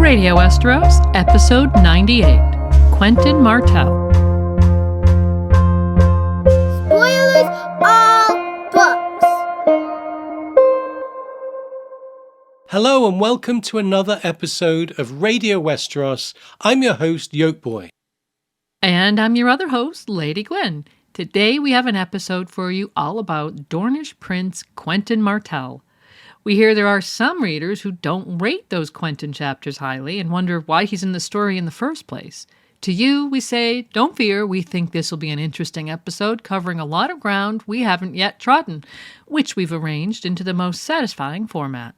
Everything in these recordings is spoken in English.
Radio Westeros, Episode 98, Quentyn Martell. Spoilers all books! Hello and welcome to another episode of Radio Westeros. I'm your host, Yolkboy. And I'm your other host, Lady Gwen. Today we have an episode for you all about Dornish Prince Quentyn Martell. We hear there are some readers who don't rate those Quentyn chapters highly and wonder why he's in the story in the first place. To you, we say, don't fear, we think this will be an interesting episode covering a lot of ground we haven't yet trodden, which we've arranged into the most satisfying format.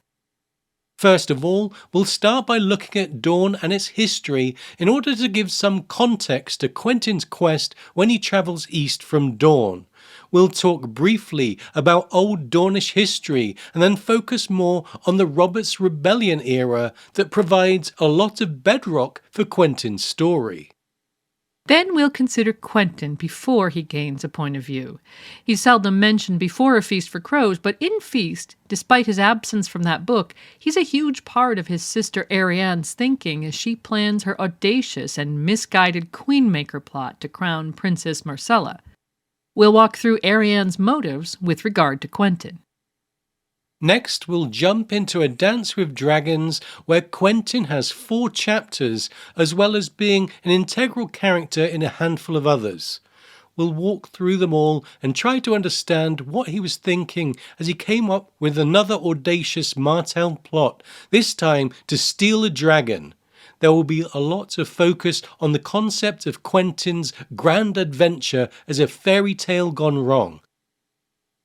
First of all, we'll start by looking at Dorne and its history in order to give some context to Quentyn's quest when he travels east from Dorne. We'll talk briefly about old Dornish history and then focus more on the Robert's Rebellion era that provides a lot of bedrock for Quentyn's story. Then we'll consider Quentyn before he gains a point of view. He's seldom mentioned before A Feast for Crows, but in Feast, despite his absence from that book, he's a huge part of his sister Arianne's thinking as she plans her audacious and misguided Queenmaker plot to crown Princess Myrcella. We'll walk through Arianne's motives with regard to Quentyn. Next, we'll jump into A Dance with Dragons, where Quentyn has 4 chapters, as well as being an integral character in a handful of others. We'll walk through them all and try to understand what he was thinking as he came up with another audacious Martell plot, this time to steal a dragon. There will be a lot of focus on the concept of Quentyn's grand adventure as a fairy tale gone wrong.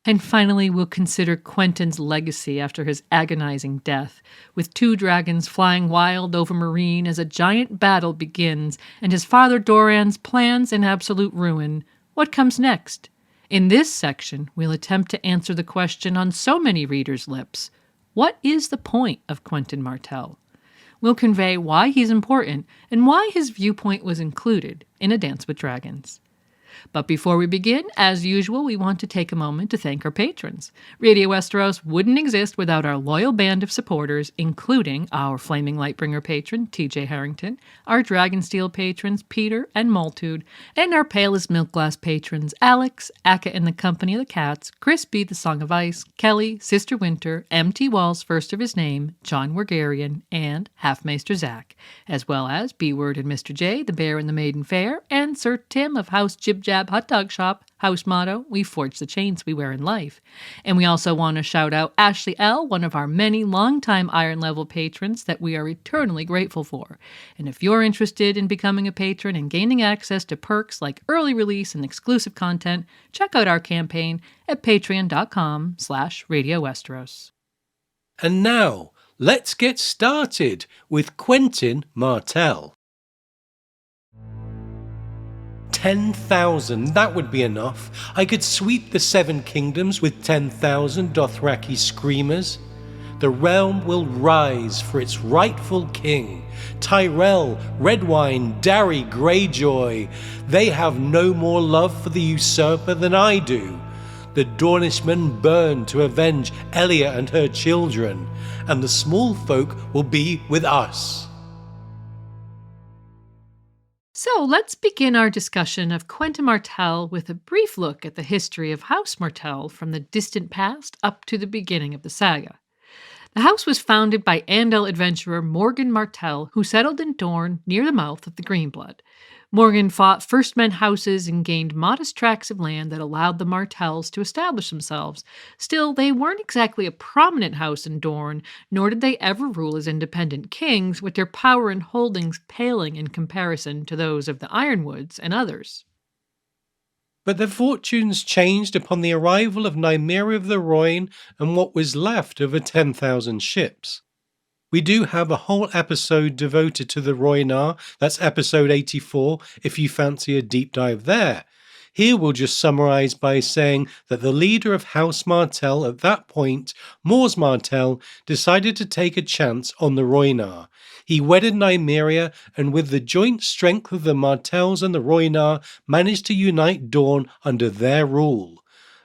And finally, we'll consider Quentyn's legacy after his agonizing death, with 2 dragons flying wild over Meereen as a giant battle begins and his father Doran's plans in absolute ruin. What comes next? In this section, we'll attempt to answer the question on so many readers' lips. What is the point of Quentyn Martell? We'll convey why he's important and why his viewpoint was included in A Dance with Dragons. But before we begin, as usual, we want to take a moment to thank our patrons. Radio Westeros wouldn't exist without our loyal band of supporters, including our Flaming Lightbringer patron, TJ Harrington, our Dragonsteel patrons, Peter and Multude, and our Pale as Milk Glass patrons, Alex, Akka and the Company of the Cats, Chris B. the Song of Ice, Kelly, Sister Winter, M.T. Walls, first of his name, John Wargarian, and Halfmaester Zach, as well as B-Word and Mr. J, the Bear and the Maiden Fair, and Sir Tim of House Jib Jab Hot Dog Shop, house motto, we forge the chains we wear in life. And we also want to shout out Ashley L., one of our many longtime Iron Level patrons that we are eternally grateful for. And if you're interested in becoming a patron and gaining access to perks like early release and exclusive content, check out our campaign at patreon.com/Radio Westeros. And now, let's get started with Quentyn Martell. 10,000, that would be enough. I could sweep the 7 kingdoms with 10,000 Dothraki screamers. The realm will rise for its rightful king. Tyrell, Redwine, Darry, Greyjoy. They have no more love for the usurper than I do. The Dornishmen burn to avenge Elia and her children, and the small folk will be with us. So let's begin our discussion of Quentyn Martell with a brief look at the history of House Martell from the distant past up to the beginning of the saga. The house was founded by Andal adventurer Morgan Martell, who settled in Dorne near the mouth of the Greenblood. Morgan fought First Men houses and gained modest tracts of land that allowed the Martells to establish themselves. Still, they weren't exactly a prominent house in Dorne, nor did they ever rule as independent kings, with their power and holdings paling in comparison to those of the Ironwoods and others. But their fortunes changed upon the arrival of Nymeria of the Rhoyne and what was left of her 10,000 ships. We do have a whole episode devoted to the Rhoynar, that's episode 84, if you fancy a deep dive there. Here we'll just summarise by saying that the leader of House Martell at that point, Mors Martell, decided to take a chance on the Rhoynar. He wedded Nymeria, and with the joint strength of the Martells and the Rhoynar, managed to unite Dorne under their rule.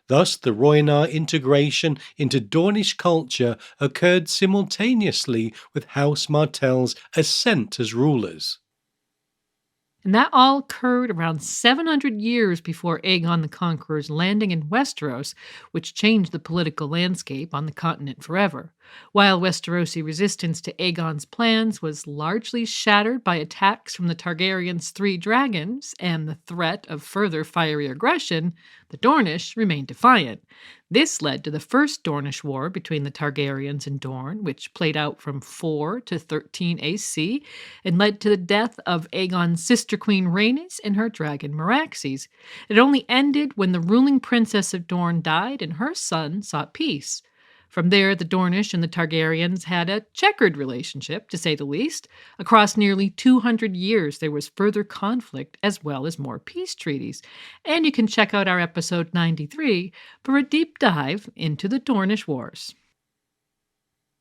Thus, the Rhoynar integration into Dornish culture occurred simultaneously with House Martell's ascent as rulers. And that all occurred around 700 years before Aegon the Conqueror's landing in Westeros, which changed the political landscape on the continent forever. While Westerosi resistance to Aegon's plans was largely shattered by attacks from the Targaryens' three dragons and the threat of further fiery aggression, the Dornish remained defiant. This led to the First Dornish War between the Targaryens and Dorne, which played out from 4 to 13 AC and led to the death of Aegon's sister queen Rhaenys and her dragon Meraxes. It only ended when the ruling princess of Dorne died and her son sought peace. From there, the Dornish and the Targaryens had a checkered relationship, to say the least. Across nearly 200 years, there was further conflict as well as more peace treaties. And you can check out our episode 93 for a deep dive into the Dornish Wars.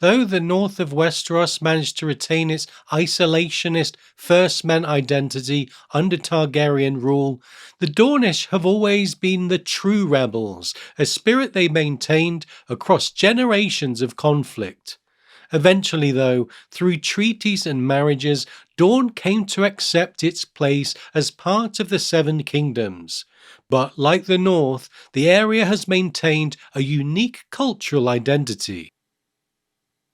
Though the north of Westeros managed to retain its isolationist First Men identity under Targaryen rule, the Dornish have always been the true rebels, a spirit they maintained across generations of conflict. Eventually, though, through treaties and marriages, Dorne came to accept its place as part of the Seven Kingdoms. But like the North, the area has maintained a unique cultural identity.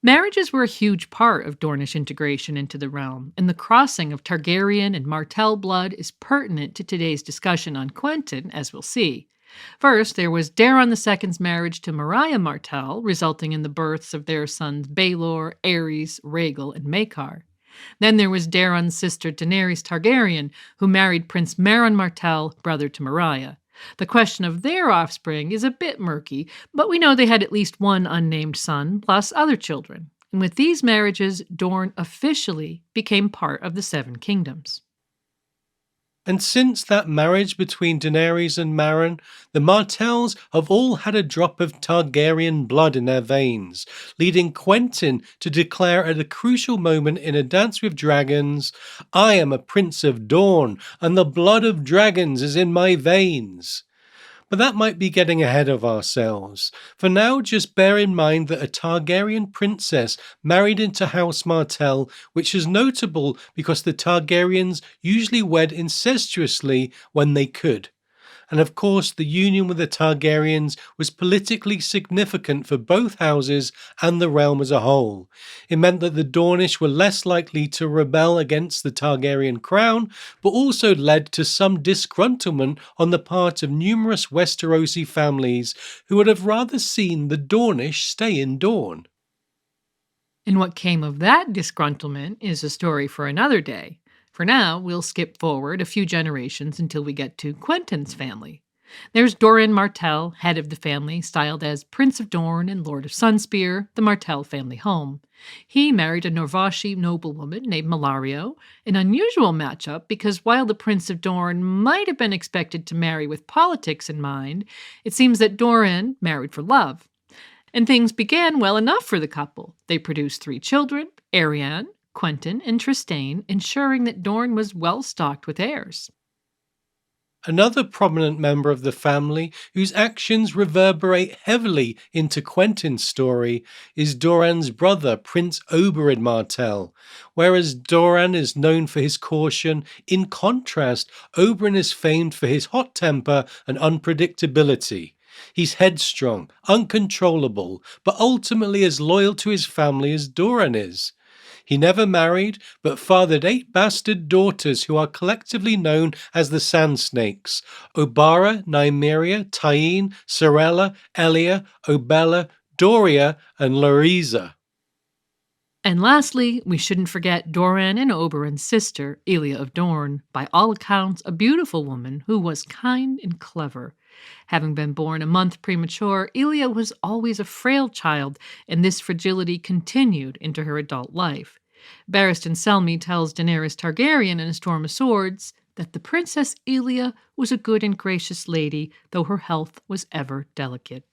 Marriages were a huge part of Dornish integration into the realm, and the crossing of Targaryen and Martell blood is pertinent to today's discussion on Quentyn, as we'll see. First, there was Daeron II's marriage to Mariah Martell, resulting in the births of their sons Baelor, Aerys, Rhaegal, and Maekar. Then there was Daeron's sister Daenerys Targaryen, who married Prince Meryn Martell, brother to Mariah. The question of their offspring is a bit murky, but we know they had at least one unnamed son, plus other children. And with these marriages, Dorne officially became part of the Seven Kingdoms. And since that marriage between Daenerys and Meryn, the Martells have all had a drop of Targaryen blood in their veins, leading Quentyn to declare at a crucial moment in A Dance with Dragons, "I am a prince of Dorne, and the blood of dragons is in my veins." But that might be getting ahead of ourselves. For now, just bear in mind that a Targaryen princess married into House Martell, which is notable because the Targaryens usually wed incestuously when they could. And of course, the union with the Targaryens was politically significant for both houses and the realm as a whole. It meant that the Dornish were less likely to rebel against the Targaryen crown, but also led to some disgruntlement on the part of numerous Westerosi families who would have rather seen the Dornish stay in Dorne. And what came of that disgruntlement is a story for another day. For now, we'll skip forward a few generations until we get to Quentyn's family. There's Doran Martell, head of the family, styled as Prince of Dorne and Lord of Sunspear, the Martell family home. He married a Norvashi noblewoman named Malario, an unusual matchup because while the Prince of Dorne might have been expected to marry with politics in mind, it seems that Doran married for love. And things began well enough for the couple. They produced 3 children, Arianne, Quentyn, and Trystane, ensuring that Dorne was well stocked with heirs. Another prominent member of the family whose actions reverberate heavily into Quentyn's story is Doran's brother, Prince Oberyn Martell. Whereas Doran is known for his caution, in contrast, Oberyn is famed for his hot temper and unpredictability. He's headstrong, uncontrollable, but ultimately as loyal to his family as Doran is. He never married, but fathered 8 bastard daughters who are collectively known as the Sand Snakes: Obara, Nymeria, Tyene, Sorella, Elia, Obella, Doria, and Larisa. And lastly, we shouldn't forget Doran and Oberyn's sister, Elia of Dorne, by all accounts a beautiful woman who was kind and clever. Having been born a month premature, Elia was always a frail child, and this fragility continued into her adult life. Barristan Selmy tells Daenerys Targaryen in A Storm of Swords that the Princess Elia was a good and gracious lady, though her health was ever delicate.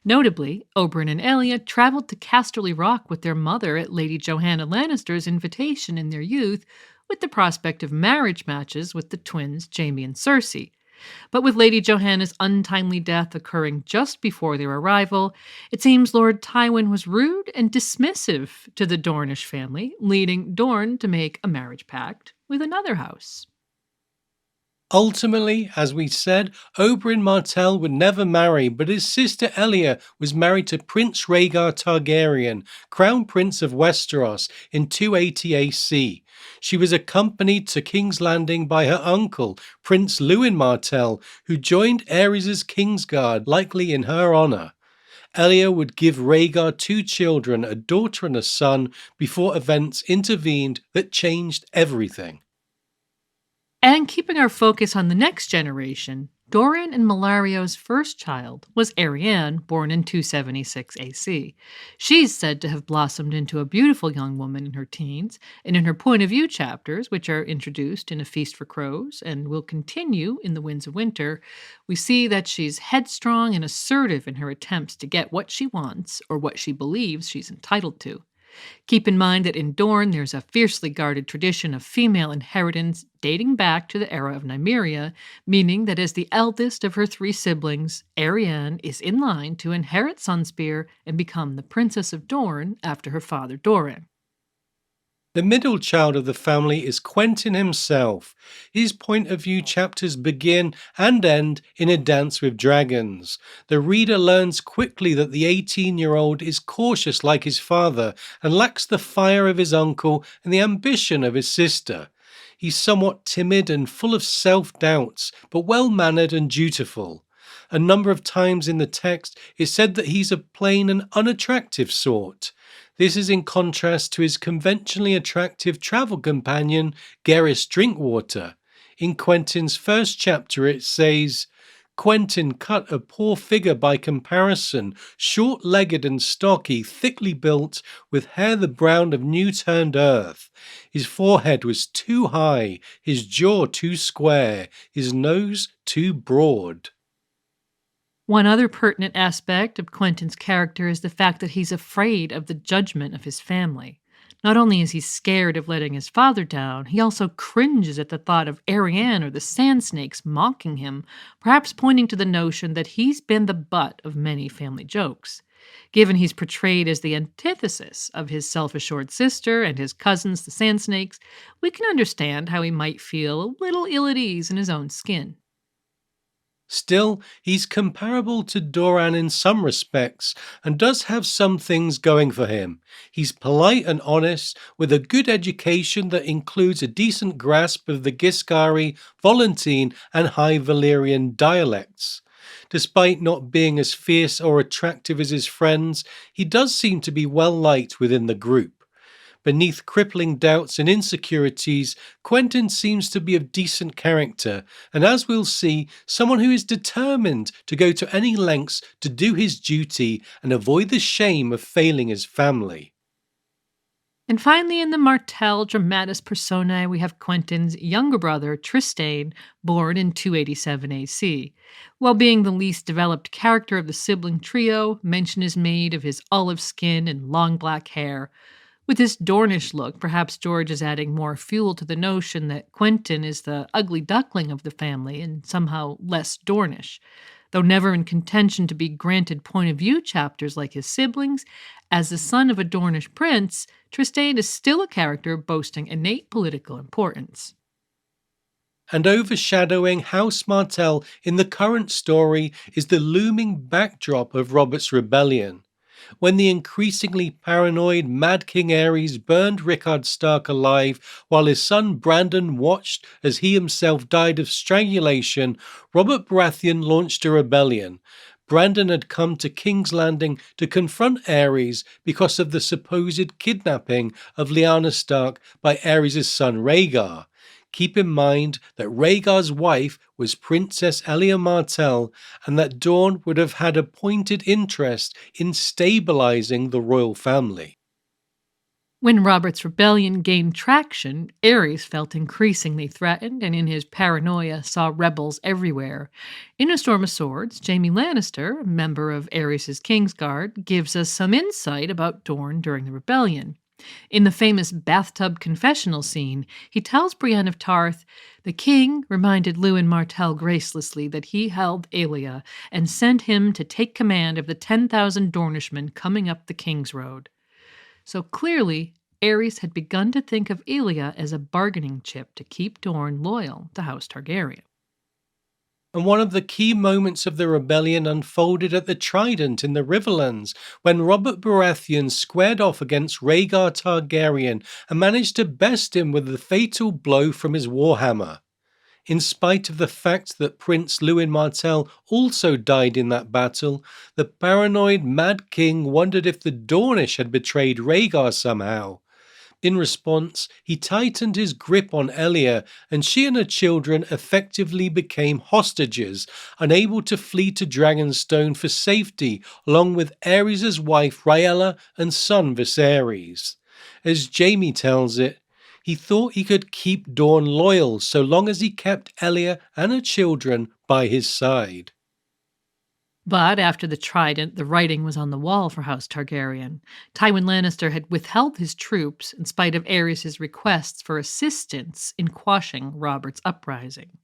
Notably, Oberyn and Elia traveled to Casterly Rock with their mother at Lady Johanna Lannister's invitation in their youth, with the prospect of marriage matches with the twins Jaime and Cersei. But with Lady Johanna's untimely death occurring just before their arrival, it seems Lord Tywin was rude and dismissive to the Dornish family, leading Dorne to make a marriage pact with another house. Ultimately, as we said, Oberyn Martell would never marry, but his sister Elia was married to Prince Rhaegar Targaryen, Crown Prince of Westeros, in 280 AC. She was accompanied to King's Landing by her uncle, Prince Lewin Martell, who joined Aerys' Kingsguard, likely in her honour. Elia would give Rhaegar 2 children, a daughter and a son, before events intervened that changed everything. And keeping our focus on the next generation, Doran and Melario's first child was Arianne, born in 276 AC. She's said to have blossomed into a beautiful young woman in her teens, and in her point of view chapters, which are introduced in A Feast for Crows and will continue in The Winds of Winter, we see that she's headstrong and assertive in her attempts to get what she wants or what she believes she's entitled to. Keep in mind that in Dorne there's a fiercely guarded tradition of female inheritance dating back to the era of Nymeria, meaning that as the eldest of her 3 siblings, Arianne is in line to inherit Sunspear and become the Princess of Dorne after her father Doran. The middle child of the family is Quentyn himself. His point of view chapters begin and end in A Dance with Dragons. The reader learns quickly that the 18-year-old is cautious like his father and lacks the fire of his uncle and the ambition of his sister. He's somewhat timid and full of self-doubts, but well-mannered and dutiful. A number of times in the text it's said that he's a plain and unattractive sort. This is in contrast to his conventionally attractive travel companion, Gerris Drinkwater. In Quentyn's first chapter it says, Quentyn cut a poor figure by comparison, short-legged and stocky, thickly built, with hair the brown of new-turned earth. His forehead was too high, his jaw too square, his nose too broad. One other pertinent aspect of Quentyn's character is the fact that he's afraid of the judgment of his family. Not only is he scared of letting his father down, he also cringes at the thought of Arianne or the Sand Snakes mocking him, perhaps pointing to the notion that he's been the butt of many family jokes. Given he's portrayed as the antithesis of his self-assured sister and his cousins, the Sand Snakes, we can understand how he might feel a little ill at ease in his own skin. Still, he's comparable to Doran in some respects and does have some things going for him. He's polite and honest, with a good education that includes a decent grasp of the Giscari, Volantine and High Valyrian dialects. Despite not being as fierce or attractive as his friends, he does seem to be well liked within the group. Beneath crippling doubts and insecurities, Quentyn seems to be of decent character, and as we'll see, someone who is determined to go to any lengths to do his duty and avoid the shame of failing his family. And finally, in the Martell dramatis personae, we have Quentyn's younger brother, Trystane, born in 287 AC. While being the least developed character of the sibling trio, mention is made of his olive skin and long black hair. With this Dornish look, perhaps George is adding more fuel to the notion that Quentyn is the ugly duckling of the family and somehow less Dornish. Though never in contention to be granted point of view chapters like his siblings, as the son of a Dornish prince, Trystane is still a character boasting innate political importance. And overshadowing House Martell in the current story is the looming backdrop of Robert's rebellion. When the increasingly paranoid Mad King Aerys burned Rickard Stark alive while his son Brandon watched as he himself died of strangulation, Robert Baratheon launched a rebellion. Brandon had come to King's Landing to confront Aerys because of the supposed kidnapping of Lyanna Stark by Aerys' son Rhaegar. Keep in mind that Rhaegar's wife was Princess Elia Martell and that Dorne would have had a pointed interest in stabilizing the royal family. When Robert's rebellion gained traction, Aerys felt increasingly threatened and in his paranoia saw rebels everywhere. In A Storm of Swords, Jaime Lannister, a member of Aerys' Kingsguard, gives us some insight about Dorne during the rebellion. In the famous bathtub confessional scene, he tells Brienne of Tarth, "The king reminded Quentyn Martell gracelessly that he held Elia and sent him to take command of the 10,000 Dornishmen coming up the King's Road." So clearly, Aerys had begun to think of Elia as a bargaining chip to keep Dorne loyal to House Targaryen. And one of the key moments of the rebellion unfolded at the Trident in the Riverlands, when Robert Baratheon squared off against Rhaegar Targaryen and managed to best him with the fatal blow from his warhammer. In spite of the fact that Prince Quentyn Martell also died in that battle, the paranoid Mad King wondered if the Dornish had betrayed Rhaegar somehow. In response, he tightened his grip on Elia, and she and her children effectively became hostages, unable to flee to Dragonstone for safety, along with Aerys' wife Rhaella and son Viserys. As Jaime tells it, he thought he could keep Dorne loyal so long as he kept Elia and her children by his side. But after the Trident, the writing was on the wall for House Targaryen. Tywin Lannister had withheld his troops in spite of Aerys' requests for assistance in quashing Robert's uprising.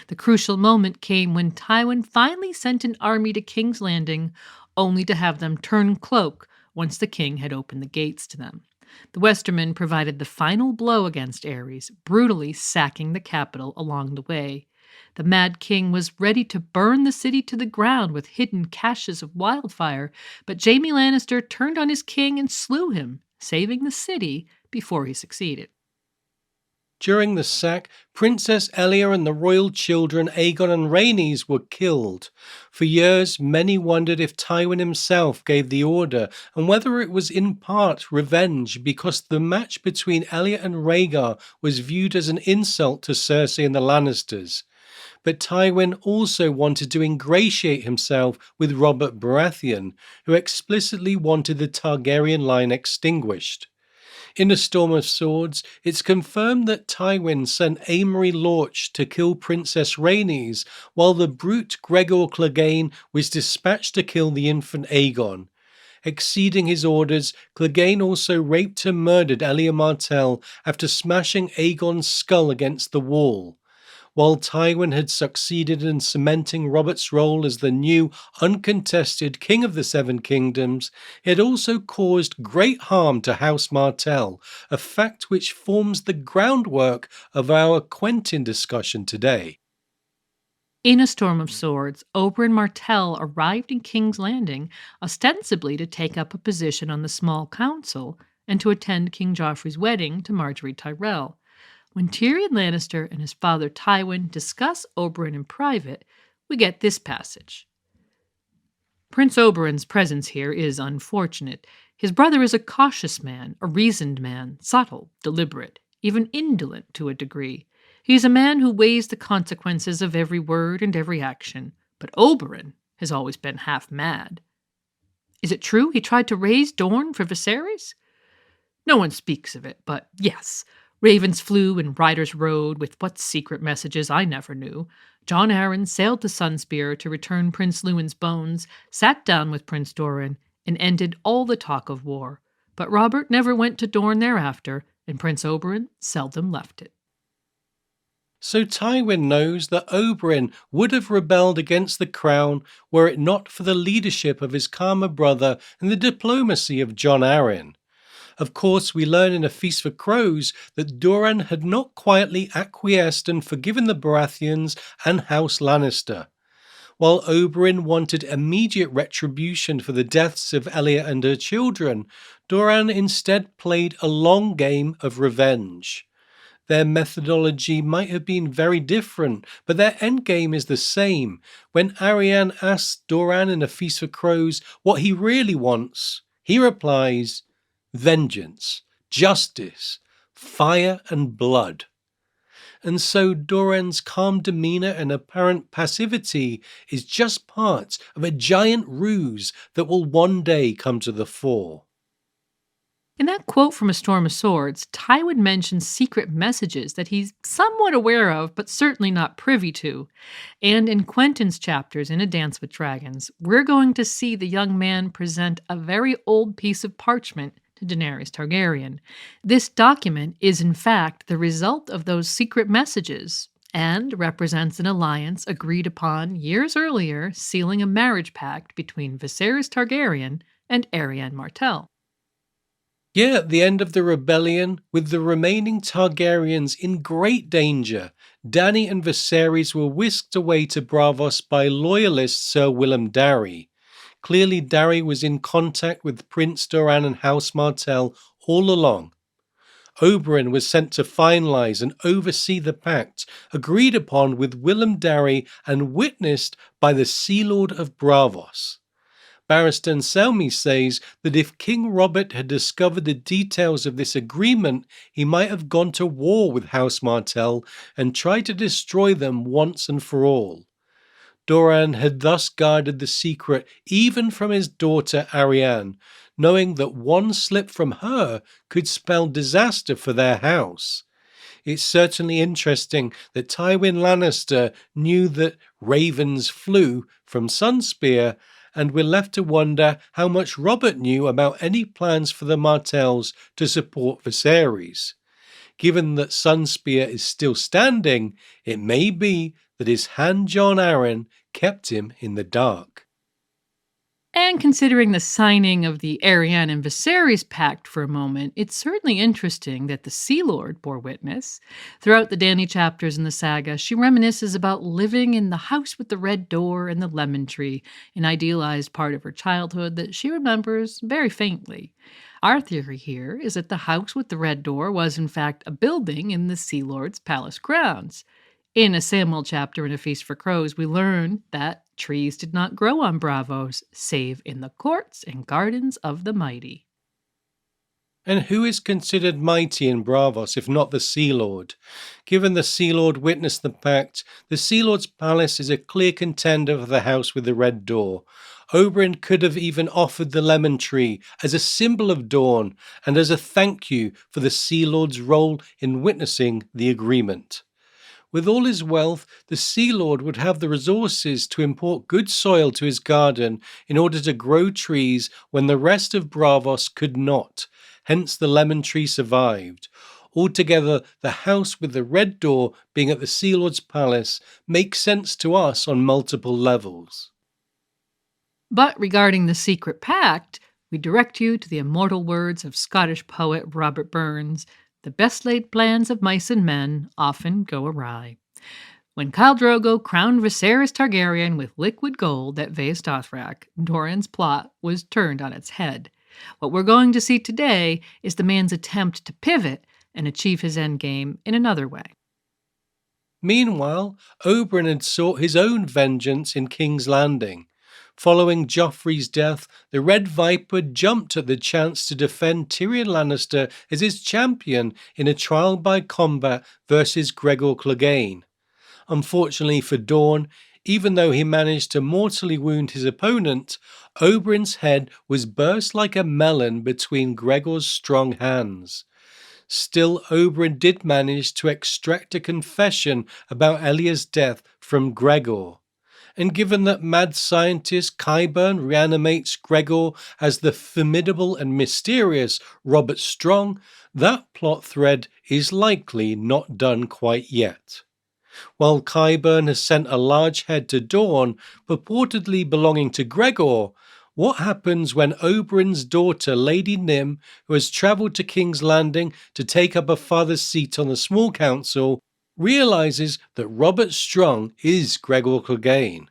The crucial moment came when Tywin finally sent an army to King's Landing, only to have them turn cloak once the king had opened the gates to them. The Westermen provided the final blow against Aerys, brutally sacking the capital along the way. The Mad King was ready to burn the city to the ground with hidden caches of wildfire, but Jaime Lannister turned on his king and slew him, saving the city before he succeeded. During the sack, Princess Elia and the royal children Aegon and Rhaenys were killed. For years, many wondered if Tywin himself gave the order, and whether it was in part revenge because the match between Elia and Rhaegar was viewed as an insult to Cersei and the Lannisters. But Tywin also wanted to ingratiate himself with Robert Baratheon, who explicitly wanted the Targaryen line extinguished. In A Storm of Swords, it's confirmed that Tywin sent Amory Lorch to kill Princess Rhaenys, while the brute Gregor Clegane was dispatched to kill the infant Aegon. Exceeding his orders, Clegane also raped and murdered Elia Martell after smashing Aegon's skull against the wall. While Tywin had succeeded in cementing Robert's role as the new, uncontested King of the Seven Kingdoms, he had also caused great harm to House Martell, a fact which forms the groundwork of our Quentyn discussion today. In A Storm of Swords, Oberyn Martell arrived in King's Landing ostensibly to take up a position on the small council and to attend King Joffrey's wedding to Margaery Tyrell. When Tyrion Lannister and his father Tywin discuss Oberyn in private, we get this passage. Prince Oberyn's presence here is unfortunate. His brother is a cautious man, a reasoned man, subtle, deliberate, even indolent to a degree. He is a man who weighs the consequences of every word and every action, but Oberyn has always been half mad. Is it true he tried to raise Dorne for Viserys? No one speaks of it, but yes, ravens flew and riders rode with what secret messages I never knew. Jon Arryn sailed to Sunspear to return Prince Lewin's bones, sat down with Prince Doran, and ended all the talk of war. But Robert never went to Dorne thereafter, and Prince Oberyn seldom left it. So Tywin knows that Oberyn would have rebelled against the crown were it not for the leadership of his calmer brother and the diplomacy of Jon Arryn. Of course, we learn in A Feast for Crows that Doran had not quietly acquiesced and forgiven the Baratheons and House Lannister. While Oberyn wanted immediate retribution for the deaths of Elia and her children, Doran instead played a long game of revenge. Their methodology might have been very different, but their endgame is the same. When Arianne asks Doran in A Feast for Crows what he really wants, he replies, vengeance, justice, fire and blood. And so Doran's calm demeanor and apparent passivity is just part of a giant ruse that will one day come to the fore. In that quote from A Storm of Swords, Tywin mentions secret messages that he's somewhat aware of, but certainly not privy to. And in Quentyn's chapters in A Dance with Dragons, we're going to see the young man present a very old piece of parchment to Daenerys Targaryen. This document is, in fact, the result of those secret messages and represents an alliance agreed upon years earlier, sealing a marriage pact between Viserys Targaryen and Quentyn Martell. Yeah, at the end of the rebellion, with the remaining Targaryens in great danger, Dany and Viserys were whisked away to Braavos by loyalist Sir Willem Darry. Clearly, Darry was in contact with Prince Doran and House Martell all along. Oberyn was sent to finalise and oversee the pact agreed upon with Willem Darry and witnessed by the Sea Lord of Braavos. Barrister Anselmi says that if King Robert had discovered the details of this agreement, he might have gone to war with House Martell and tried to destroy them once and for all. Doran had thus guarded the secret even from his daughter Arianne, knowing that one slip from her could spell disaster for their house. It's certainly interesting that Tywin Lannister knew that ravens flew from Sunspear, and we're left to wonder how much Robert knew about any plans for the Martells to support Viserys. Given that Sunspear is still standing, it may be that his hand Jon Arryn kept him in the dark. And considering the signing of the Arianne and Viserys pact for a moment, it's certainly interesting that the Sea Lord bore witness. Throughout the Dany chapters in the saga, she reminisces about living in the house with the red door and the lemon tree, an idealized part of her childhood that she remembers very faintly. Our theory here is that the house with the red door was in fact a building in the Sea Lord's palace grounds. In a Samwell chapter in A Feast for Crows, we learn that trees did not grow on Braavos, save in the courts and gardens of the mighty. And who is considered mighty in Braavos if not the Sea Lord? Given the Sea Lord witnessed the pact, the Sea Lord's palace is a clear contender for the house with the red door. Oberyn could have even offered the lemon tree as a symbol of dawn and as a thank you for the Sea Lord's role in witnessing the agreement. With all his wealth, the Sea Lord would have the resources to import good soil to his garden in order to grow trees when the rest of Braavos could not, hence the lemon tree survived. Altogether, the house with the red door being at the Sea Lord's palace makes sense to us on multiple levels. But regarding the secret pact, we direct you to the immortal words of Scottish poet Robert Burns: "The best laid plans of mice and men often go awry." When Khal Drogo crowned Viserys Targaryen with liquid gold at Vaes Dothrak, Doran's plot was turned on its head. What we're going to see today is the man's attempt to pivot and achieve his endgame in another way. Meanwhile, Oberyn had sought his own vengeance in King's Landing. Following Joffrey's death, the Red Viper jumped at the chance to defend Tyrion Lannister as his champion in a trial by combat versus Gregor Clegane. Unfortunately for Dorne, even though he managed to mortally wound his opponent, Oberyn's head was burst like a melon between Gregor's strong hands. Still, Oberyn did manage to extract a confession about Elya's death from Gregor. And given that mad scientist Qyburn reanimates Gregor as the formidable and mysterious Robert Strong, that plot thread is likely not done quite yet. While Qyburn has sent a large head to Dorne, purportedly belonging to Gregor, what happens when Oberyn's daughter, Lady Nym, who has travelled to King's Landing to take up her father's seat on the Small Council, realizes that Robert Strong is Gregor Clegane?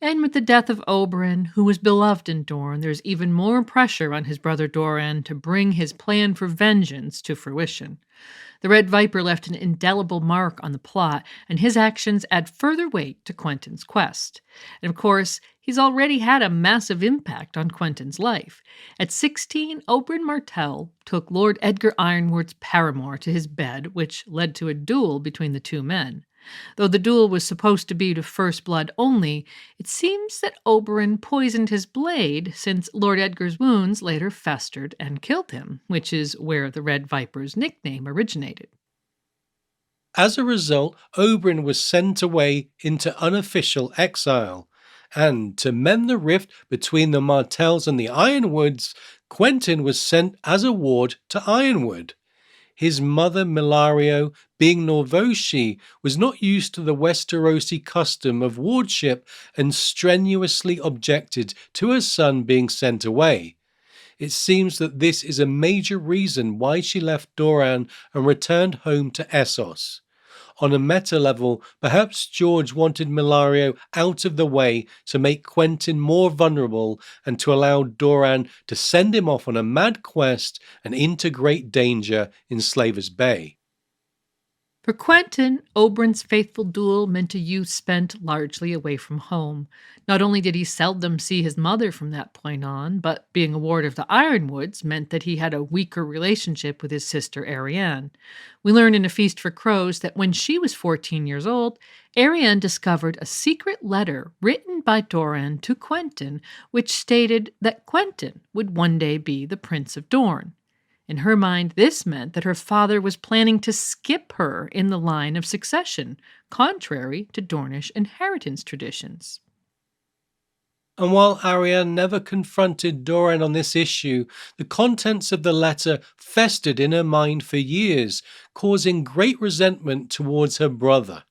And with the death of Oberyn, who was beloved in Dorne, there's even more pressure on his brother Doran to bring his plan for vengeance to fruition. The Red Viper left an indelible mark on the plot, and his actions add further weight to Quentyn's quest. And of course, he's already had a massive impact on Quentyn's life. At 16, Oberyn Martell took Lord Edgar Ironwood's paramour to his bed, which led to a duel between the two men. Though the duel was supposed to be to first blood only, it seems that Oberyn poisoned his blade, since Lord Edgar's wounds later festered and killed him, which is where the Red Viper's nickname originated. As a result, Oberyn was sent away into unofficial exile, and to mend the rift between the Martells and the Ironwoods, Quentyn was sent as a ward to Ironwood. His mother, Milario, being Norvoshi, was not used to the Westerosi custom of wardship and strenuously objected to her son being sent away. It seems that this is a major reason why she left Doran and returned home to Essos. On a meta level, perhaps George wanted Milario out of the way to make Quentyn more vulnerable and to allow Doran to send him off on a mad quest and into great danger in Slaver's Bay. For Quentyn, Oberyn's faithful duel meant a youth spent largely away from home. Not only did he seldom see his mother from that point on, but being a ward of the Ironwoods meant that he had a weaker relationship with his sister Arianne. We learn in A Feast for Crows that when she was 14 years old, Arianne discovered a secret letter written by Doran to Quentyn, which stated that Quentyn would one day be the Prince of Dorne. In her mind, this meant that her father was planning to skip her in the line of succession, contrary to Dornish inheritance traditions. And while Arianne never confronted Doran on this issue, the contents of the letter festered in her mind for years, causing great resentment towards her brother.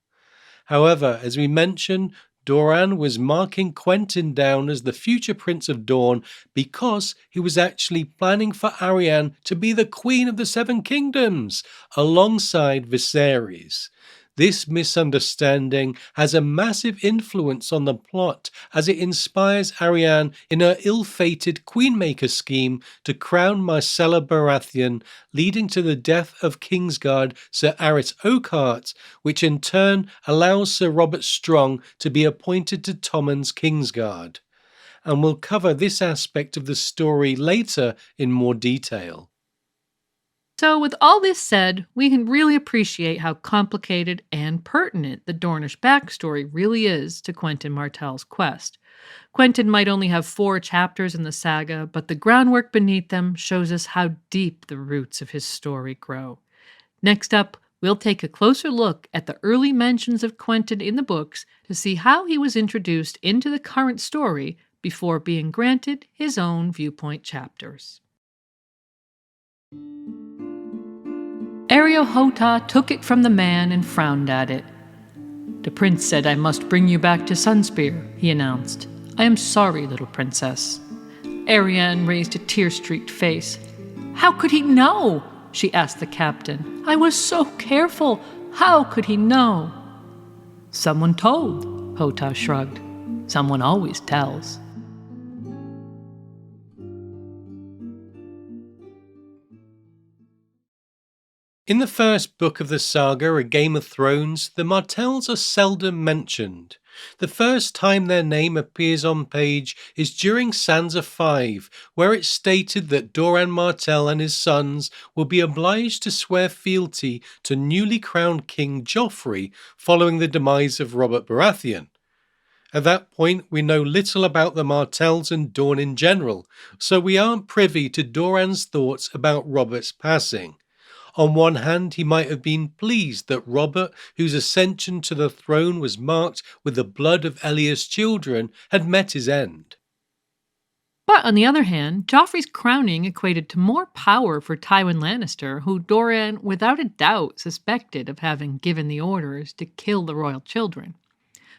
However, as we mentioned, Doran was marking Quentyn down as the future Prince of Dorne because he was actually planning for Arianne to be the Queen of the Seven Kingdoms, alongside Viserys. This misunderstanding has a massive influence on the plot as it inspires Arianne in her ill-fated Queenmaker scheme to crown Myrcella Baratheon, leading to the death of Kingsguard Sir Aerys Oakheart, which in turn allows Sir Robert Strong to be appointed to Tommen's Kingsguard. And we'll cover this aspect of the story later in more detail. So, with all this said, we can really appreciate how complicated and pertinent the Dornish backstory really is to Quentyn Martell's quest. Quentyn might only have 4 chapters in the saga, but the groundwork beneath them shows us how deep the roots of his story grow. Next up, we'll take a closer look at the early mentions of Quentyn in the books to see how he was introduced into the current story before being granted his own viewpoint chapters. Areo Hotah took it from the man and frowned at it. "The prince said I must bring you back to Sunspear," he announced. "I am sorry, little princess." Arianne raised a tear-streaked face. "How could he know?" she asked the captain. "I was so careful. How could he know?" "Someone told," Hotah shrugged. "Someone always tells." In the first book of the saga, A Game of Thrones, the Martells are seldom mentioned. The first time their name appears on page is during Sansa 5, where it's stated that Doran Martell and his sons will be obliged to swear fealty to newly crowned King Joffrey following the demise of Robert Baratheon. At that point, we know little about the Martells and Dorne in general, so we aren't privy to Doran's thoughts about Robert's passing. On one hand, he might have been pleased that Robert, whose ascension to the throne was marked with the blood of Ellia's children, had met his end. But on the other hand, Joffrey's crowning equated to more power for Tywin Lannister, who Doran without a doubt suspected of having given the orders to kill the royal children.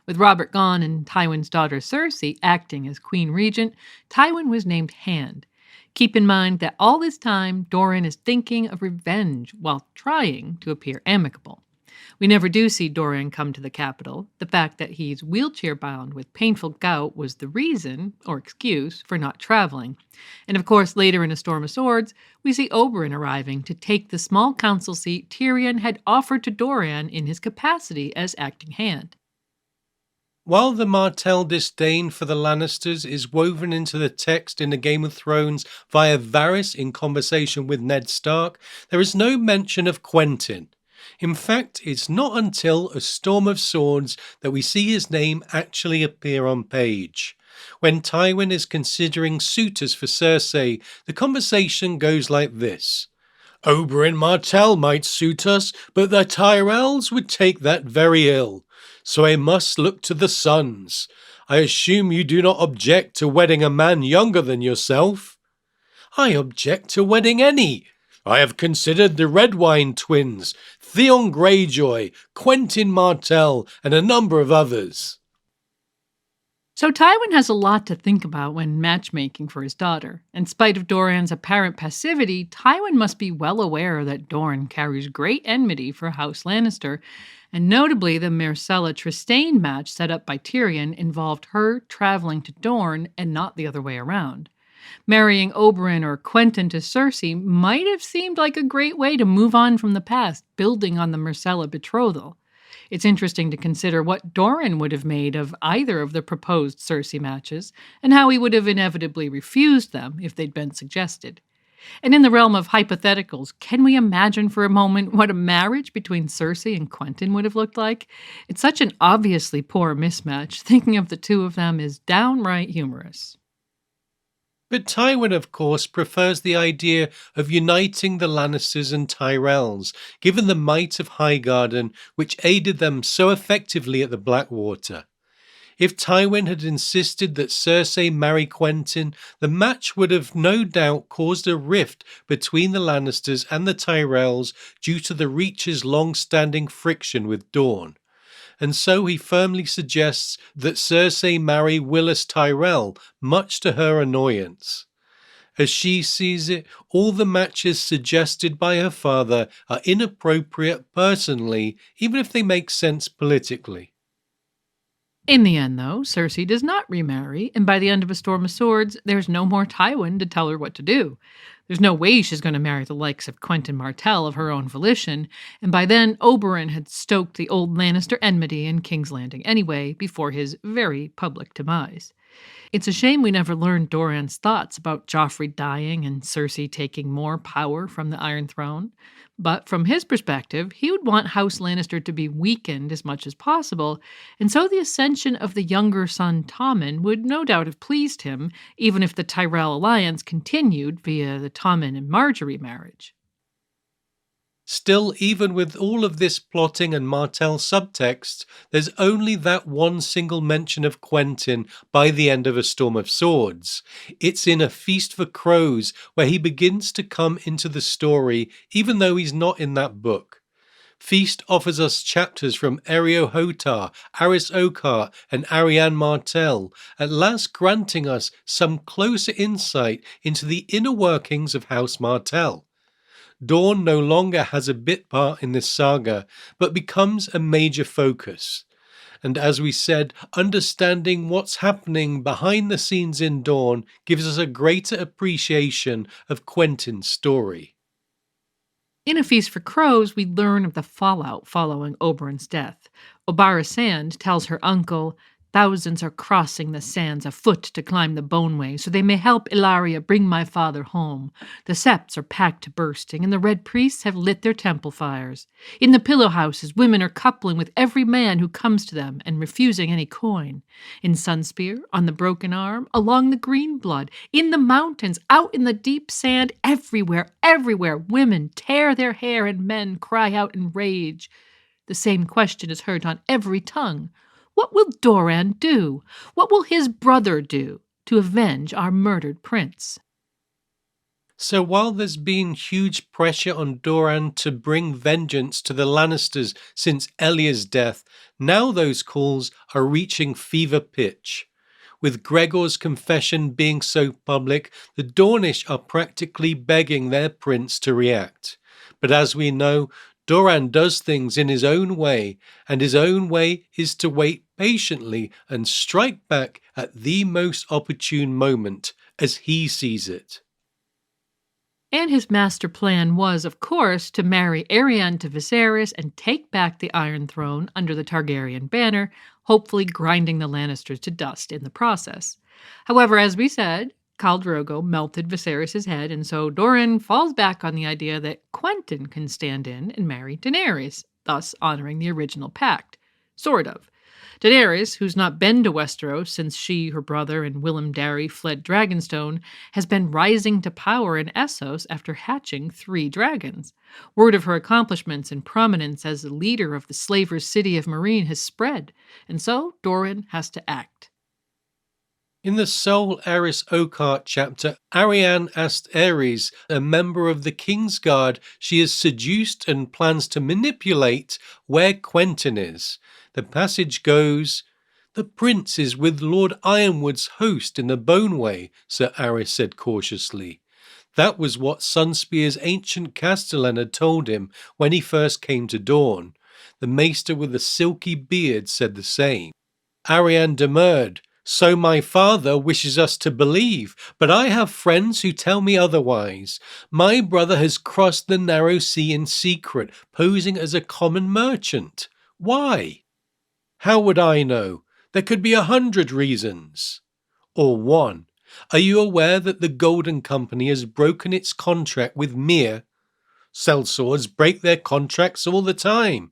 With Robert gone and Tywin's daughter Cersei acting as Queen Regent, Tywin was named Hand. Keep in mind that all this time, Doran is thinking of revenge while trying to appear amicable. We never do see Doran come to the capital. The fact that he's wheelchair-bound with painful gout was the reason, or excuse, for not traveling. And of course, later in A Storm of Swords, we see Oberyn arriving to take the small council seat Tyrion had offered to Doran in his capacity as acting hand. While the Martell disdain for the Lannisters is woven into the text in A Game of Thrones via Varys in conversation with Ned Stark, there is no mention of Quentyn. In fact, it's not until A Storm of Swords that we see his name actually appear on page. When Tywin is considering suitors for Cersei, the conversation goes like this. "Oberyn Martell might suit us, but the Tyrells would take that very ill. So I must look to the sons. I assume you do not object to wedding a man younger than yourself?" I object to wedding any. I have considered the Redwine twins, Theon Greyjoy, Quentyn Martell, and a number of others. So Tywin has a lot to think about when matchmaking for his daughter. In spite of Doran's apparent passivity, Tywin must be well aware that Doran carries great enmity for House Lannister, and notably the Myrcella Trystane match set up by Tyrion involved her traveling to Dorne and not the other way around. Marrying Oberyn or Quentyn to Cersei might have seemed like a great way to move on from the past, building on the Myrcella betrothal. It's interesting to consider what Doran would have made of either of the proposed Cersei matches, and how he would have inevitably refused them if they'd been suggested. And in the realm of hypotheticals, can we imagine for a moment what a marriage between Cersei and Quentyn would have looked like? It's such an obviously poor mismatch. Thinking of the two of them is downright humorous. But Tywin, of course, prefers the idea of uniting the Lannisters and Tyrells, given the might of Highgarden, which aided them so effectively at the Blackwater. If Tywin had insisted that Cersei marry Quentyn, the match would have no doubt caused a rift between the Lannisters and the Tyrells due to the Reacher's long-standing friction with Dorne. And so he firmly suggests that Cersei marry Willas Tyrell, much to her annoyance. As she sees it, all the matches suggested by her father are inappropriate personally, even if they make sense politically. In the end, though, Cersei does not remarry, and by the end of A Storm of Swords, there's no more Tywin to tell her what to do. There's no way she's going to marry the likes of Quentyn Martell of her own volition, and by then Oberyn had stoked the old Lannister enmity in King's Landing anyway, before his very public demise. It's a shame we never learned Doran's thoughts about Joffrey dying and Cersei taking more power from the Iron Throne. But from his perspective, he would want House Lannister to be weakened as much as possible, and so the ascension of the younger son Tommen would no doubt have pleased him, even if the Tyrell alliance continued via the Tommen and Margaery marriage. Still, even with all of this plotting and Martell subtext, there's only that one single mention of Quentyn by the end of A Storm of Swords. It's in A Feast for Crows where he begins to come into the story, even though he's not in that book. Feast offers us chapters from Erio Hotar, Aris Okar, and Arianne Martell, at last granting us some closer insight into the inner workings of House Martell. Dorne no longer has a bit part in this saga, but becomes a major focus. And as we said, understanding what's happening behind the scenes in Dorne gives us a greater appreciation of Quentyn's story. In A Feast for Crows, we learn of the fallout following Oberyn's death. Obara Sand tells her uncle, "Thousands are crossing the sands afoot to climb the Boneway, so they may help Ilaria bring my father home. The septs are packed to bursting, and the Red Priests have lit their temple fires. In the pillow houses, women are coupling with every man who comes to them and refusing any coin. In Sunspear, on the Broken Arm, along the Green Blood, in the mountains, out in the deep sand, everywhere, women tear their hair and men cry out in rage. The same question is heard on every tongue. What will Doran do? What will his brother do to avenge our murdered prince?" So while there's been huge pressure on Doran to bring vengeance to the Lannisters since Elya's death, now those calls are reaching fever pitch. With Gregor's confession being so public, the Dornish are practically begging their prince to react. But as we know, Doran does things in his own way, and his own way is to wait patiently and strike back at the most opportune moment, as he sees it. And his master plan was, of course, to marry Arianne to Viserys and take back the Iron Throne under the Targaryen banner, hopefully grinding the Lannisters to dust in the process. However, as we said, Khal Drogo melted Viserys' head, and so Doran falls back on the idea that Quentyn can stand in and marry Daenerys, thus honoring the original pact. Sort of. Daenerys, who's not been to Westeros since she, her brother, and Willem Darry fled Dragonstone, has been rising to power in Essos after hatching 3 dragons. Word of her accomplishments and prominence as the leader of the slavers' city of Meereen has spread, and so Doran has to act. In the Sol Eris Oakart chapter, Arianne asked Aerys, a member of the King's Guard she has seduced and plans to manipulate, where Quentyn is. The passage goes, "The prince is with Lord Ironwood's host in the Boneway," Sir Aerys said cautiously. That was what Sunspear's ancient castellan had told him when he first came to Dorne. The maester with the silky beard said the same. Arianne demurred. "So my father wishes us to believe, but I have friends who tell me otherwise. My brother has crossed the narrow sea in secret, posing as a common merchant. Why?" "How would I know? There could be 100 reasons." "Or one. Are you aware that the Golden Company has broken its contract with Myr? Sellswords break their contracts all the time."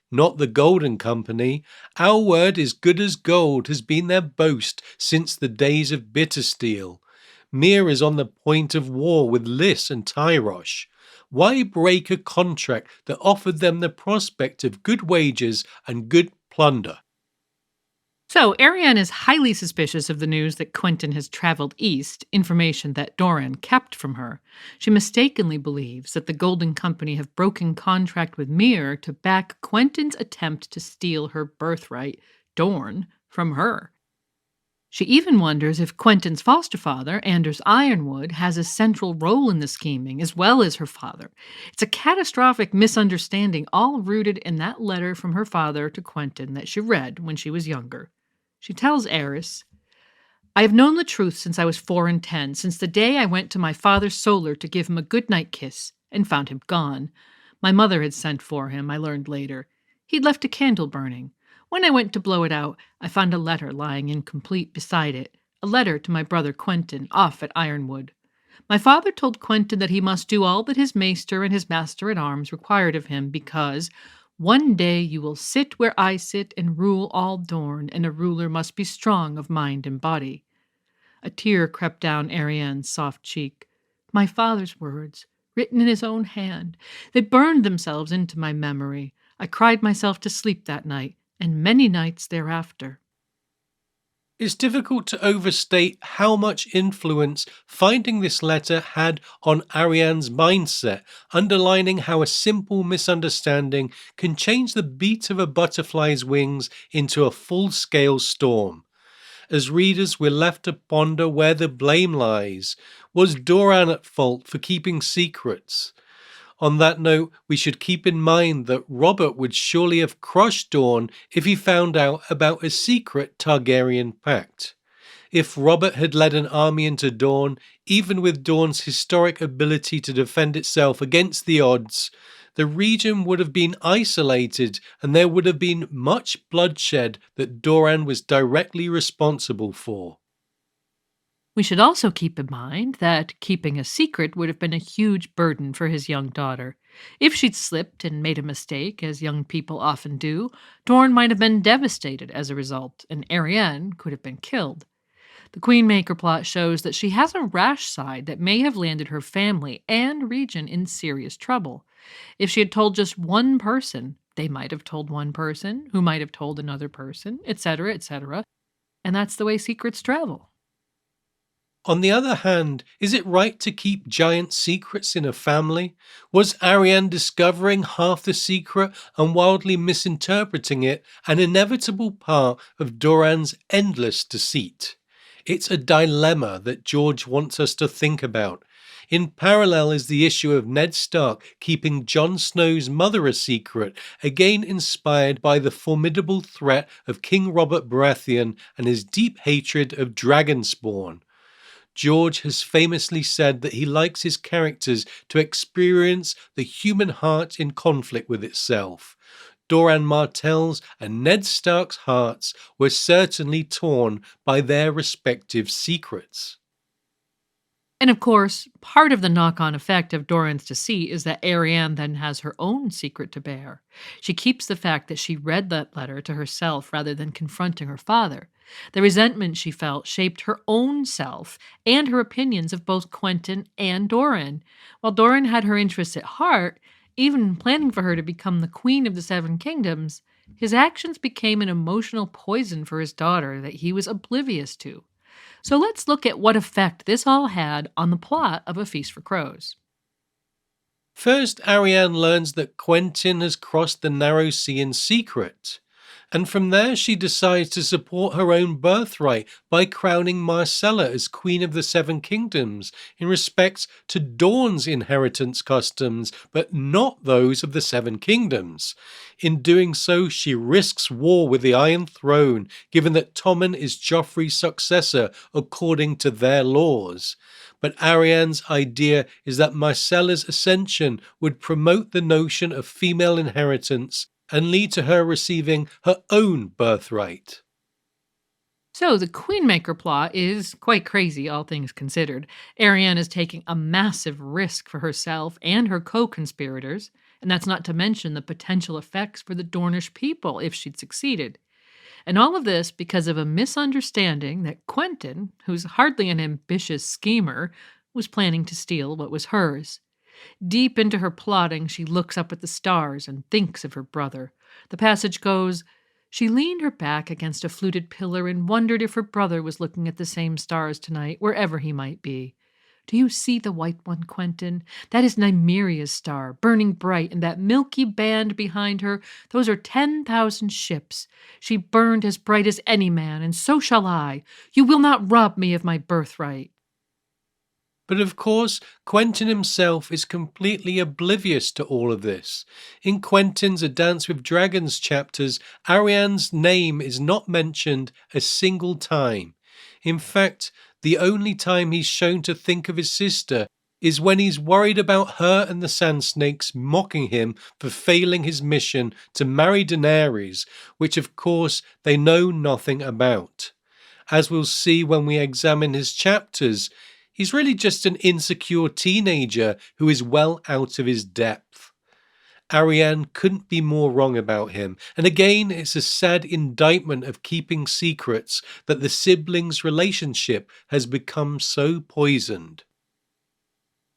"Not the Golden Company. Our word is good as gold has been their boast since the days of Bittersteel. Myr is on the point of war with Lys and Tyrosh. Why break a contract that offered them the prospect of good wages and good plunder?" So, Arianne is highly suspicious of the news that Quentyn has traveled east, information that Doran kept from her. She mistakenly believes that the Golden Company have broken contract with Myr to back Quentyn's attempt to steal her birthright, Dorne, from her. She even wonders if Quentyn's foster father, Anders Ironwood, has a central role in the scheming, as well as her father. It's a catastrophic misunderstanding, all rooted in that letter from her father to Quentyn that she read when she was younger. She tells Aerys, "I have known the truth since I was 4 and 10, since the day I went to my father's solar to give him a good-night kiss, and found him gone. My mother had sent for him, I learned later. He'd left a candle burning. When I went to blow it out, I found a letter lying incomplete beside it, a letter to my brother Quentyn, off at Ironwood. My father told Quentyn that he must do all that his maester and his master-at-arms required of him, because 'one day you will sit where I sit and rule all Dorne, and a ruler must be strong of mind and body.'" A tear crept down Arianne's soft cheek. My father's words, written in his own hand, they burned themselves into my memory. I cried myself to sleep that night, and many nights thereafter. It's difficult to overstate how much influence finding this letter had on Arianne's mindset, underlining how a simple misunderstanding can change the beat of a butterfly's wings into a full-scale storm. As readers, we're left to ponder where the blame lies. Was Doran at fault for keeping secrets? On that note, we should keep in mind that Robert would surely have crushed Dorne if he found out about a secret Targaryen pact. If Robert had led an army into Dorne, even with Dorne's historic ability to defend itself against the odds, the region would have been isolated and there would have been much bloodshed that Doran was directly responsible for. We should also keep in mind that keeping a secret would have been a huge burden for his young daughter. If she'd slipped and made a mistake, as young people often do, Dorne might have been devastated as a result, and Arianne could have been killed. The Queenmaker plot shows that she has a rash side that may have landed her family and region in serious trouble. If she had told just one person, they might have told one person, who might have told another person, etc., etc., and that's the way secrets travel. On the other hand, is it right to keep giant secrets in a family? Was Arianne discovering half the secret and wildly misinterpreting it an inevitable part of Doran's endless deceit? It's a dilemma that George wants us to think about. In parallel is the issue of Ned Stark keeping Jon Snow's mother a secret, again inspired by the formidable threat of King Robert Baratheon and his deep hatred of Dragonspawn. George has famously said that he likes his characters to experience the human heart in conflict with itself. Doran Martell's and Ned Stark's hearts were certainly torn by their respective secrets. And of course, part of the knock-on effect of Doran's deceit is that Arianne then has her own secret to bear. She keeps the fact that she read that letter to herself rather than confronting her father. The resentment she felt shaped her own self and her opinions of both Quentyn and Doran. While Doran had her interests at heart, even planning for her to become the Queen of the Seven Kingdoms, his actions became an emotional poison for his daughter that he was oblivious to. So let's look at what effect this all had on the plot of A Feast for Crows. First, Arianne learns that Quentyn has crossed the narrow sea in secret, and from there she decides to support her own birthright by crowning Myrcella as Queen of the Seven Kingdoms in respect to Dawn's inheritance customs, but not those of the Seven Kingdoms. In doing so, she risks war with the Iron Throne, given that Tommen is Joffrey's successor according to their laws. But Arianne's idea is that Myrcella's ascension would promote the notion of female inheritance and lead to her receiving her own birthright. So the Queenmaker plot is quite crazy, all things considered. Arianne is taking a massive risk for herself and her co-conspirators, and that's not to mention the potential effects for the Dornish people if she'd succeeded. And all of this because of a misunderstanding that Quentyn, who's hardly an ambitious schemer, was planning to steal what was hers. Deep into her plotting, she looks up at the stars and thinks of her brother. The passage goes, "She leaned her back against a fluted pillar and wondered if her brother was looking at the same stars tonight, wherever he might be. Do you see the white one, Quentyn? That is Nymeria's star, burning bright, and that milky band behind her, those are 10,000 ships. She burned as bright as any man, and so shall I. You will not rob me of my birthright." But of course, Quentyn himself is completely oblivious to all of this. In Quentyn's A Dance with Dragons chapters, Arianne's name is not mentioned a single time. In fact, the only time he's shown to think of his sister is when he's worried about her and the Sand Snakes mocking him for failing his mission to marry Daenerys, which of course they know nothing about. As we'll see when we examine his chapters, he's really just an insecure teenager who is well out of his depth. Arianne couldn't be more wrong about him, and again it's a sad indictment of keeping secrets that the siblings' relationship has become so poisoned.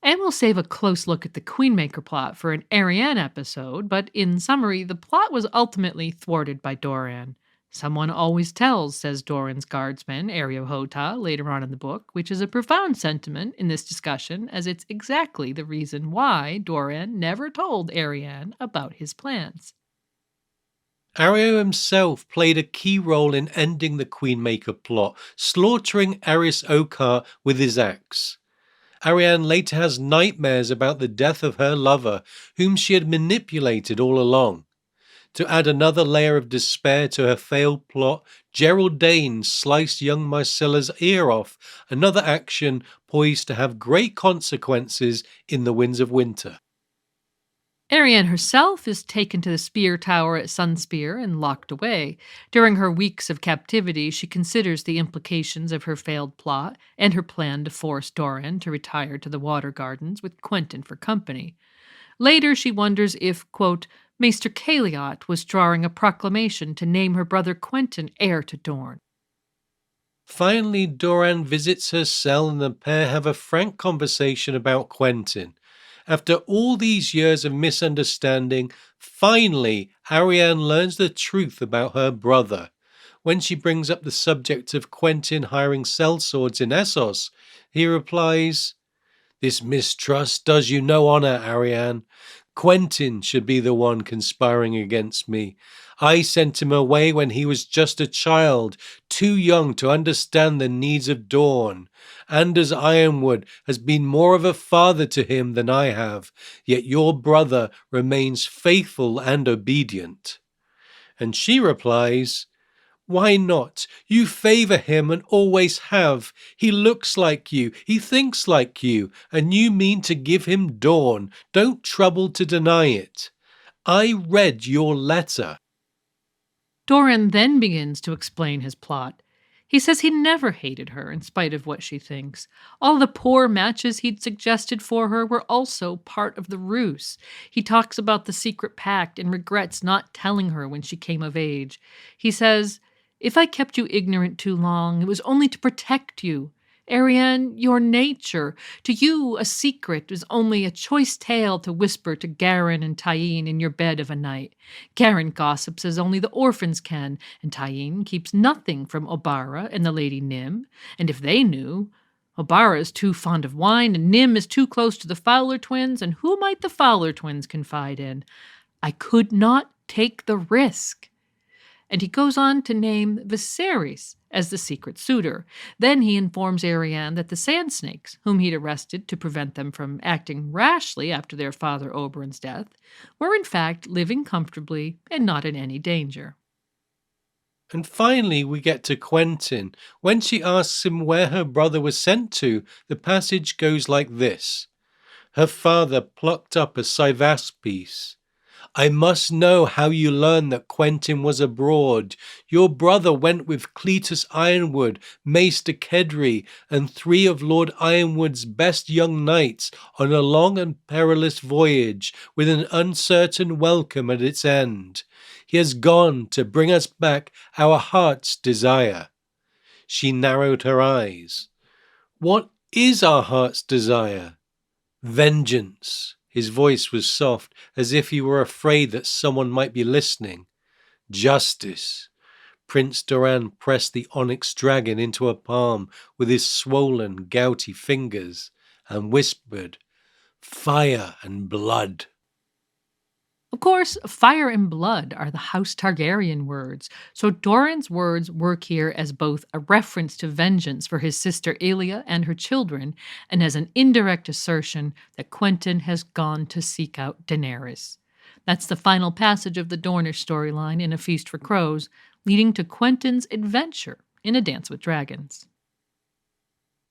And we'll save a close look at the Queenmaker plot for an Arianne episode, but in summary, the plot was ultimately thwarted by Doran. "Someone always tells," says Doran's guardsman, Ariohota, later on in the book, which is a profound sentiment in this discussion, as it's exactly the reason why Doran never told Arianne about his plans. Areo himself played a key role in ending the Queenmaker plot, slaughtering Eris Okar with his axe. Arianne later has nightmares about the death of her lover, whom she had manipulated all along. To add another layer of despair to her failed plot, Geraldine sliced young Myrcella's ear off, another action poised to have great consequences in the Winds of Winter. Arianne herself is taken to the spear tower at Sunspear and locked away. During her weeks of captivity, she considers the implications of her failed plot and her plan to force Doran to retire to the Water Gardens with Quentyn for company. Later, she wonders if, quote, Maester Caliot was drawing a proclamation to name her brother Quentyn heir to Dorne. Finally, Doran visits her cell and the pair have a frank conversation about Quentyn. After all these years of misunderstanding, finally, Arianne learns the truth about her brother. When she brings up the subject of Quentyn hiring sellswords in Essos, he replies, "This mistrust does you no honour, Arianne. Quentyn should be the one conspiring against me. I sent him away when he was just a child, too young to understand the needs of Dorne. Anders Ironwood has been more of a father to him than I have, yet your brother remains faithful and obedient." And she replies, "Why not? You favor him and always have. He looks like you, he thinks like you, and you mean to give him Dorne. Don't trouble to deny it. I read your letter." Doran then begins to explain his plot. He says he never hated her in spite of what she thinks. All the poor matches he'd suggested for her were also part of the ruse. He talks about the secret pact and regrets not telling her when she came of age. He says, "If I kept you ignorant too long, it was only to protect you. Arianne, your nature. To you, a secret is only a choice tale to whisper to Garin and Tyene in your bed of a night. Garin gossips as only the orphans can, and Tyene keeps nothing from Obara and the Lady Nym. And if they knew, Obara is too fond of wine, and Nym is too close to the Fowler twins, and who might the Fowler twins confide in? I could not take the risk. And he goes on to name Viserys as the secret suitor. Then he informs Arianne that the Sand Snakes, whom he'd arrested to prevent them from acting rashly after their father Oberyn's death, were in fact living comfortably and not in any danger. And finally, we get to Quentyn. When she asks him where her brother was sent to, the passage goes like this. Her father plucked up a Sivas piece. I must know how you learned that Quentyn was abroad. Your brother went with Cletus Ironwood, Maester Kedry, and 3 of Lord Ironwood's best young knights on a long and perilous voyage, with an uncertain welcome at its end. He has gone to bring us back our heart's desire. She narrowed her eyes. What is our heart's desire? Vengeance. His voice was soft, as if he were afraid that someone might be listening. Justice. Prince Doran pressed the onyx dragon into her palm with his swollen, gouty fingers, and whispered, Fire and blood. Of course, fire and blood are the House Targaryen words, so Doran's words work here as both a reference to vengeance for his sister Aelia and her children, and as an indirect assertion that Quentyn has gone to seek out Daenerys. That's the final passage of the Dornish storyline in A Feast for Crows, leading to Quentyn's adventure in A Dance with Dragons.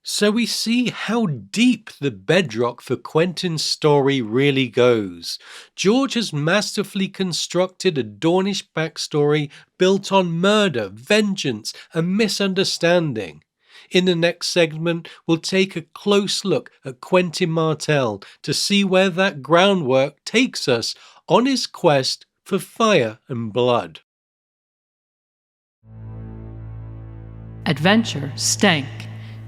So we see how deep the bedrock for Quentyn's story really goes. George has masterfully constructed a Dornish backstory built on murder, vengeance, and misunderstanding. In the next segment, we'll take a close look at Quentyn Martell to see where that groundwork takes us on his quest for fire and blood. Adventure stank.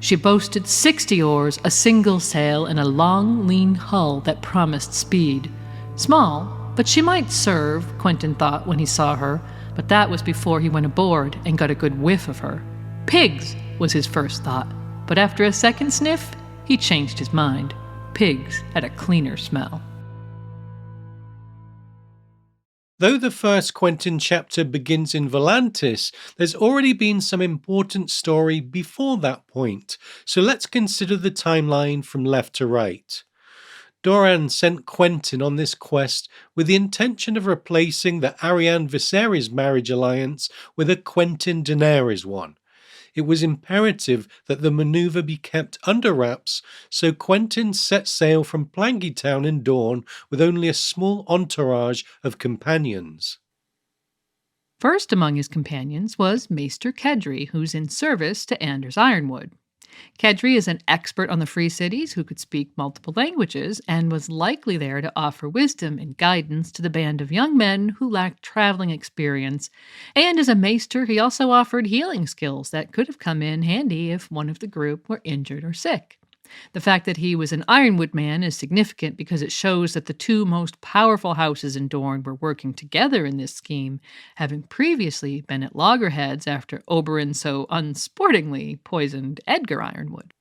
She boasted 60 oars, a single sail, and a long, lean hull that promised speed. Small, but she might serve, Quentyn thought when he saw her, but that was before he went aboard and got a good whiff of her. Pigs was his first thought, but after a second sniff, he changed his mind. Pigs had a cleaner smell. Though the first Quentyn chapter begins in Volantis, there's already been some important story before that point, so let's consider the timeline from left to right. Doran sent Quentyn on this quest with the intention of replacing the Arianne-Viserys marriage alliance with a Quentyn-Daenerys one. It was imperative that the maneuver be kept under wraps, so Quentyn set sail from Plangytown in dawn with only a small entourage of companions. First among his companions was Maester Kedry, who's in service to Anders Ironwood. Kedry is an expert on the Free Cities who could speak multiple languages and was likely there to offer wisdom and guidance to the band of young men who lacked traveling experience. And as a maester, he also offered healing skills that could have come in handy if one of the group were injured or sick. The fact that he was an Ironwood man is significant because it shows that the 2 most powerful houses in Dorne were working together in this scheme, having previously been at loggerheads after Oberyn so unsportingly poisoned Edgar Ironwood.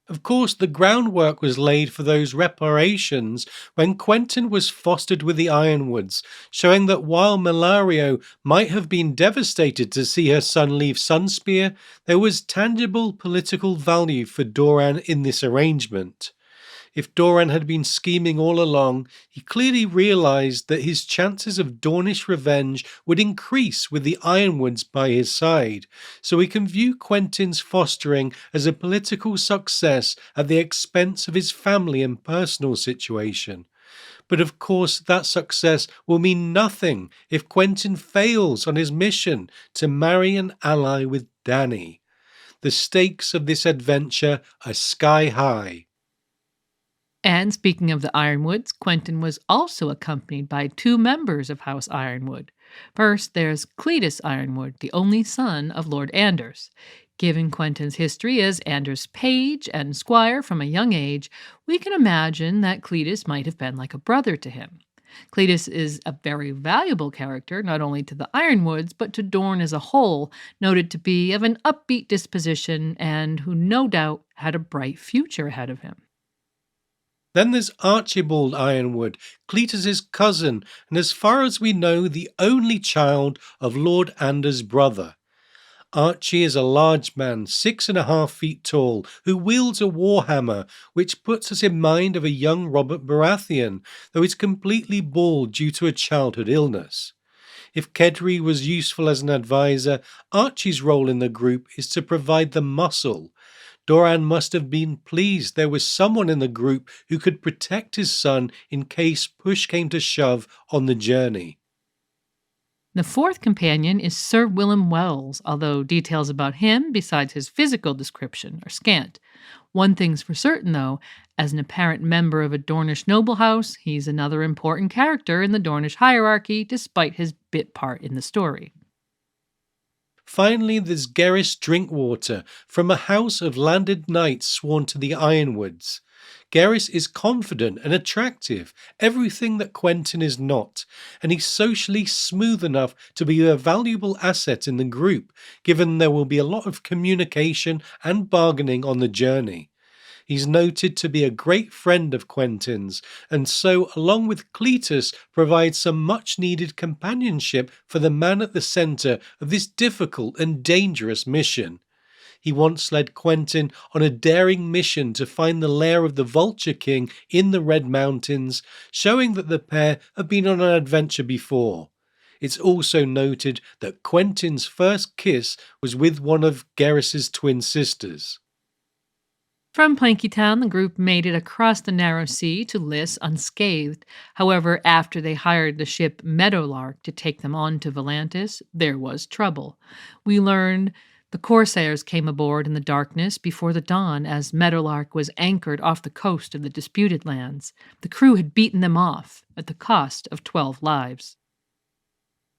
Of course, the groundwork was laid for those reparations when Quentyn was fostered with the Ironwoods, showing that while Melario might have been devastated to see her son leave Sunspear, there was tangible political value for Doran in this arrangement. If Doran had been scheming all along, he clearly realised that his chances of Dornish revenge would increase with the Ironwoods by his side, so we can view Quentyn's fostering as a political success at the expense of his family and personal situation. But of course that success will mean nothing if Quentyn fails on his mission to marry and ally with Dany. The stakes of this adventure are sky high. And speaking of the Ironwoods, Quentyn was also accompanied by 2 members of House Ironwood. First, there's Cletus Ironwood, the only son of Lord Anders. Given Quentyn's history as Anders' page and squire from a young age, we can imagine that Cletus might have been like a brother to him. Cletus is a very valuable character, not only to the Ironwoods, but to Dorne as a whole, noted to be of an upbeat disposition and who no doubt had a bright future ahead of him. Then there's Archibald Ironwood, Cletus's cousin, and as far as we know, the only child of Lord Anders' brother. Archie is a large man, 6.5 feet tall, who wields a warhammer, which puts us in mind of a young Robert Baratheon, though he's completely bald due to a childhood illness. If Kedry was useful as an advisor, Archie's role in the group is to provide the muscle. Doran must have been pleased there was someone in the group who could protect his son in case push came to shove on the journey. The fourth companion is Sir Willem Wells, although details about him, besides his physical description, are scant. One thing's for certain, though, as an apparent member of a Dornish noble house, he's another important character in the Dornish hierarchy, despite his bit part in the story. Finally, there's Gerris Drinkwater, from a house of landed knights sworn to the Ironwoods. Gerris is confident and attractive, everything that Quentyn is not, and he's socially smooth enough to be a valuable asset in the group, given there will be a lot of communication and bargaining on the journey. He's noted to be a great friend of Quentyn's, and so, along with Cletus, provides some much-needed companionship for the man at the centre of this difficult and dangerous mission. He once led Quentyn on a daring mission to find the lair of the Vulture King in the Red Mountains, showing that the pair have been on an adventure before. It's also noted that Quentyn's first kiss was with one of Gerris's twin sisters. From Plankytown, the group made it across the narrow sea to Lys unscathed. However, after they hired the ship Meadowlark to take them on to Volantis, there was trouble. We learned the Corsairs came aboard in the darkness before the dawn as Meadowlark was anchored off the coast of the disputed lands. The crew had beaten them off at the cost of 12 lives.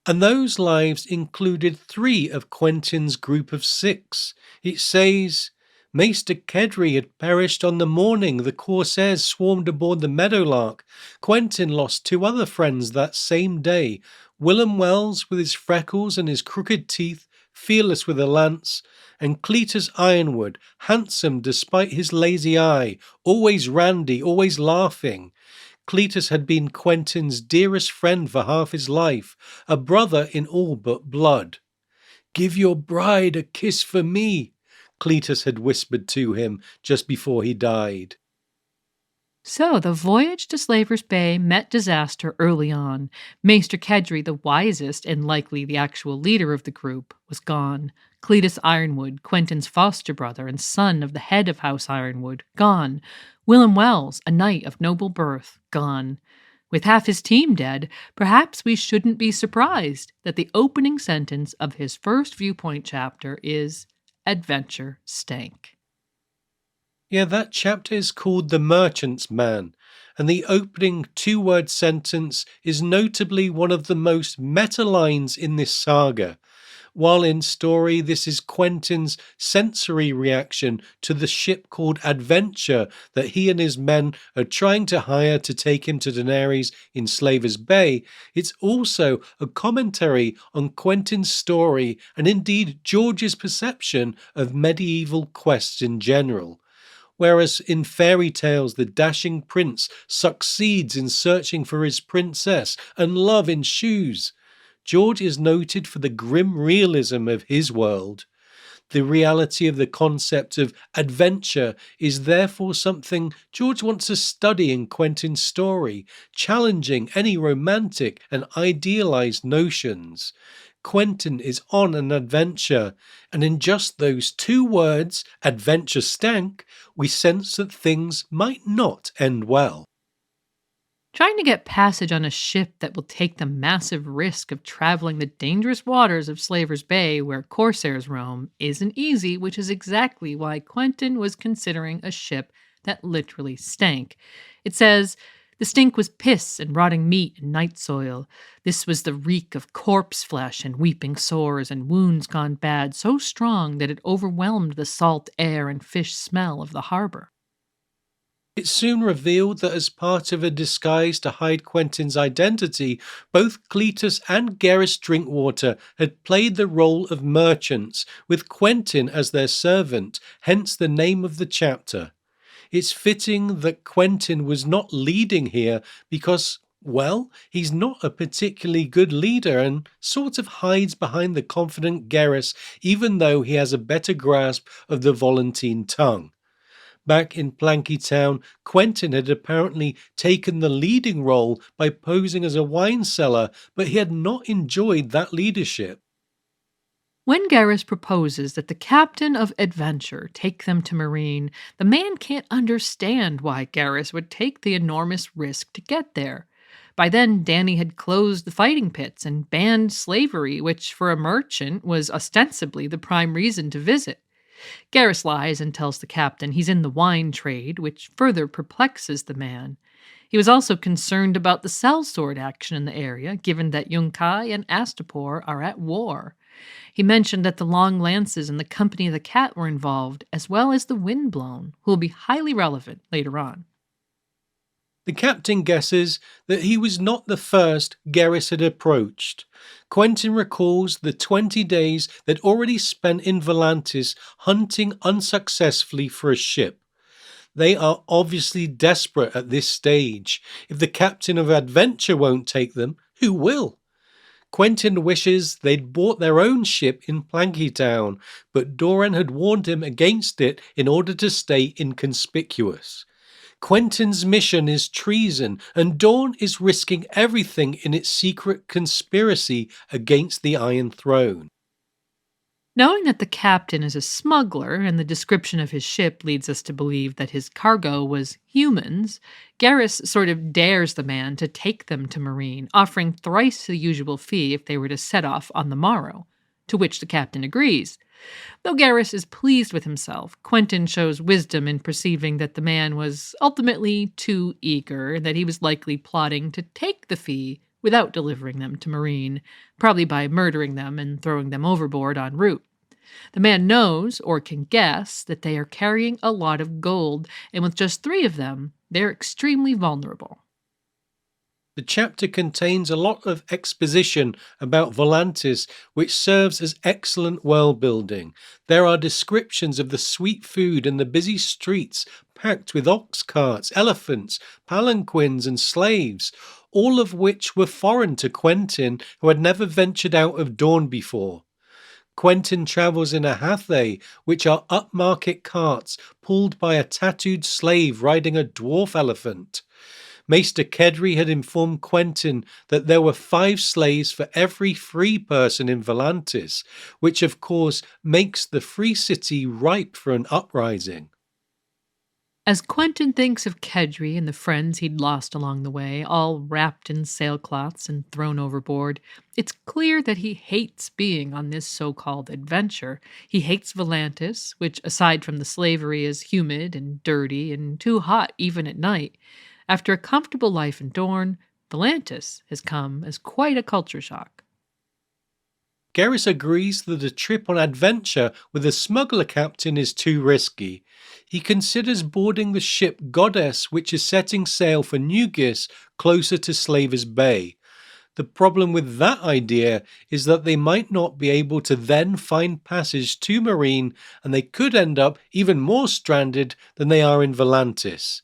And those lives included 3 of Quentyn's group of 6. It says, Maester Kedry had perished on the morning the Corsairs swarmed aboard the Meadowlark. Quentyn lost 2 other friends that same day, Willem Wells with his freckles and his crooked teeth, fearless with a lance, and Cletus Ironwood, handsome despite his lazy eye, always randy, always laughing. Cletus had been Quentyn's dearest friend for half his life, a brother in all but blood. "Give your bride a kiss for me," Cletus had whispered to him just before he died. So the voyage to Slaver's Bay met disaster early on. Maester Kedry, the wisest and likely the actual leader of the group, was gone. Cletus Ironwood, Quentyn's foster brother and son of the head of House Ironwood, gone. Willem Wells, a knight of noble birth, gone. With half his team dead, perhaps we shouldn't be surprised that the opening sentence of his first Viewpoint chapter is, "Adventure stank." Yeah, that chapter is called The Merchant's Man, and the opening 2-word sentence is notably one of the most meta lines in this saga. While in story, this is Quentyn's sensory reaction to the ship called Adventure that he and his men are trying to hire to take him to Daenerys in Slaver's Bay. It's also a commentary on Quentyn's story and indeed George's perception of medieval quests in general. Whereas in fairy tales the dashing prince succeeds in searching for his princess and love ensues, George is noted for the grim realism of his world. The reality of the concept of adventure is therefore something George wants to study in Quentyn's story, challenging any romantic and idealized notions. Quentyn is on an adventure, and in just those 2 words, adventure stank, we sense that things might not end well. Trying to get passage on a ship that will take the massive risk of traveling the dangerous waters of Slaver's Bay where Corsairs roam isn't easy, which is exactly why Quentyn was considering a ship that literally stank. It says, The stink was piss and rotting meat and night soil. This was the reek of corpse flesh and weeping sores and wounds gone bad so strong that it overwhelmed the salt air and fish smell of the harbor. It soon revealed that as part of a disguise to hide Quentyn's identity, both Cletus and Garrus Drinkwater had played the role of merchants, with Quentyn as their servant, hence the name of the chapter. It's fitting that Quentyn was not leading here because, well, he's not a particularly good leader and sort of hides behind the confident Garrus even though he has a better grasp of the Volantene tongue. Back in Planky Town, Quentyn had apparently taken the leading role by posing as a wine seller, but he had not enjoyed that leadership. When Garrus proposes that the captain of adventure take them to Meereen, the man can't understand why Garrus would take the enormous risk to get there. By then, Dany had closed the fighting pits and banned slavery, which for a merchant was ostensibly the prime reason to visit. Garrus lies and tells the captain he's in the wine trade, which further perplexes the man. He was also concerned about the sellsword action in the area, given that Yunkai and Astapor are at war. He mentioned that the Long Lances and the Company of the Cat were involved, as well as the Windblown, who will be highly relevant later on. The captain guesses that he was not the first Garrus had approached. Quentyn recalls the 20 days they'd already spent in Volantis hunting unsuccessfully for a ship. They are obviously desperate at this stage. If the captain of adventure won't take them, who will? Quentyn wishes they'd bought their own ship in Planky Town, but Doran had warned him against it in order to stay inconspicuous. Quentyn's mission is treason, and Dorne is risking everything in its secret conspiracy against the Iron Throne. Knowing that the captain is a smuggler and the description of his ship leads us to believe that his cargo was humans, Garrus sort of dares the man to take them to Meereen, offering thrice the usual fee if they were to set off on the morrow, to which the captain agrees. Though Garrus is pleased with himself, Quentyn shows wisdom in perceiving that the man was ultimately too eager and that he was likely plotting to take the fee without delivering them to Meereen, probably by murdering them and throwing them overboard en route. The man knows, or can guess, that they are carrying a lot of gold, and with just 3 of them, they're extremely vulnerable. The chapter contains a lot of exposition about Volantis, which serves as excellent world building. There are descriptions of the sweet food and the busy streets packed with ox carts, elephants, palanquins and slaves, all of which were foreign to Quentyn, who had never ventured out of Dorne before. Quentyn travels in a hathay, which are upmarket carts pulled by a tattooed slave riding a dwarf elephant. Maester Kedry had informed Quentyn that there were 5 slaves for every free person in Volantis, which of course makes the free city ripe for an uprising. As Quentyn thinks of Kedry and the friends he'd lost along the way, all wrapped in sailcloths and thrown overboard, it's clear that he hates being on this so-called adventure. He hates Volantis, which aside from the slavery is humid and dirty and too hot even at night. After a comfortable life in Dorne, Volantis has come as quite a culture shock. Garrus agrees that a trip on adventure with a smuggler captain is too risky. He considers boarding the ship Goddess, which is setting sail for Newgis, closer to Slavers Bay. The problem with that idea is that they might not be able to then find passage to Meereen, and they could end up even more stranded than they are in Volantis.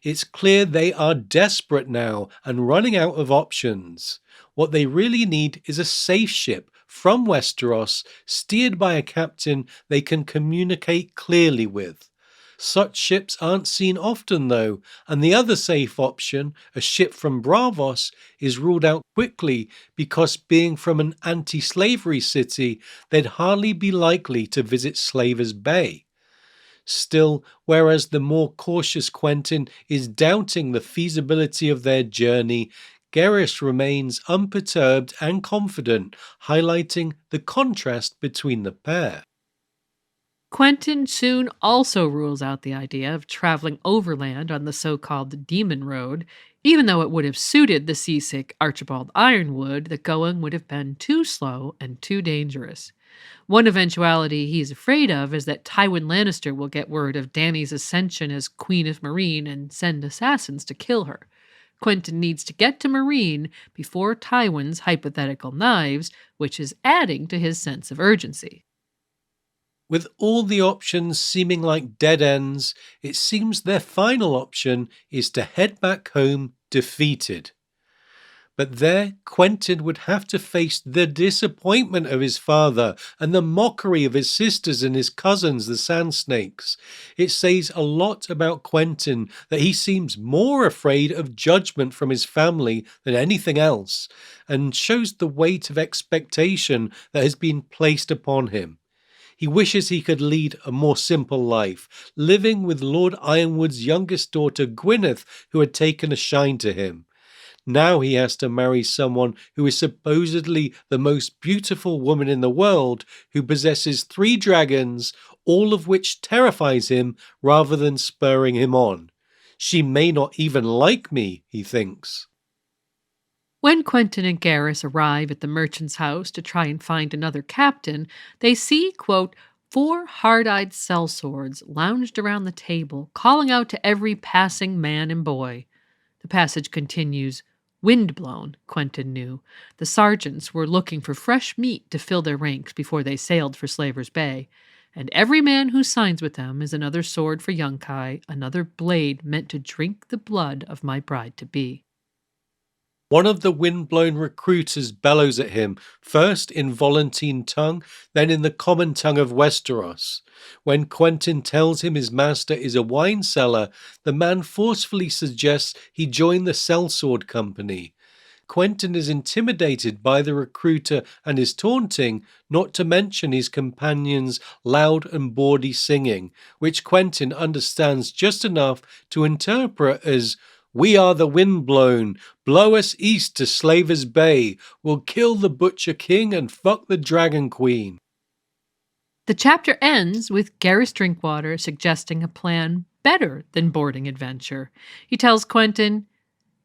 It's clear they are desperate now and running out of options. What they really need is a safe ship from Westeros, steered by a captain they can communicate clearly with. Such ships aren't seen often though, and the other safe option, a ship from Braavos, is ruled out quickly because being from an anti-slavery city, they'd hardly be likely to visit Slavers Bay. Still, whereas the more cautious Quentyn is doubting the feasibility of their journey, Garrus remains unperturbed and confident, highlighting the contrast between the pair. Quentyn soon also rules out the idea of traveling overland on the so-called Demon Road. Even though it would have suited the seasick Archibald Ironwood, the going would have been too slow and too dangerous. One eventuality he's afraid of is that Tywin Lannister will get word of Dany's ascension as Queen of Meereen and send assassins to kill her. Quentyn needs to get to Meereen before Tywin's hypothetical knives, which is adding to his sense of urgency. With all the options seeming like dead ends, it seems their final option is to head back home defeated. But there, Quentyn would have to face the disappointment of his father and the mockery of his sisters and his cousins, the Sand Snakes. It says a lot about Quentyn that he seems more afraid of judgment from his family than anything else, and shows the weight of expectation that has been placed upon him. He wishes he could lead a more simple life, living with Lord Ironwood's youngest daughter Gwyneth, who had taken a shine to him. Now he has to marry someone who is supposedly the most beautiful woman in the world, who possesses 3 dragons, all of which terrifies him rather than spurring him on. She may not even like me, he thinks. When Quentyn and Garrus arrive at the merchant's house to try and find another captain, they see, quote, 4 hard-eyed sellswords lounged around the table, calling out to every passing man and boy. The passage continues. Windblown, Quentyn knew. The sergeants were looking for fresh meat to fill their ranks before they sailed for Slaver's Bay. And every man who signs with them is another sword for Yunkai, another blade meant to drink the blood of my bride-to-be. One of the windblown recruiters bellows at him, first in Volantene tongue, then in the common tongue of Westeros. When Quentyn tells him his master is a wine seller, the man forcefully suggests he join the sellsword company. Quentyn is intimidated by the recruiter and his taunting, not to mention his companion's loud and bawdy singing, which Quentyn understands just enough to interpret as "We are the windblown, blow us east to Slaver's Bay, we'll kill the Butcher King and fuck the Dragon Queen." The chapter ends with Garrus Drinkwater suggesting a plan better than boarding adventure. He tells Quentyn,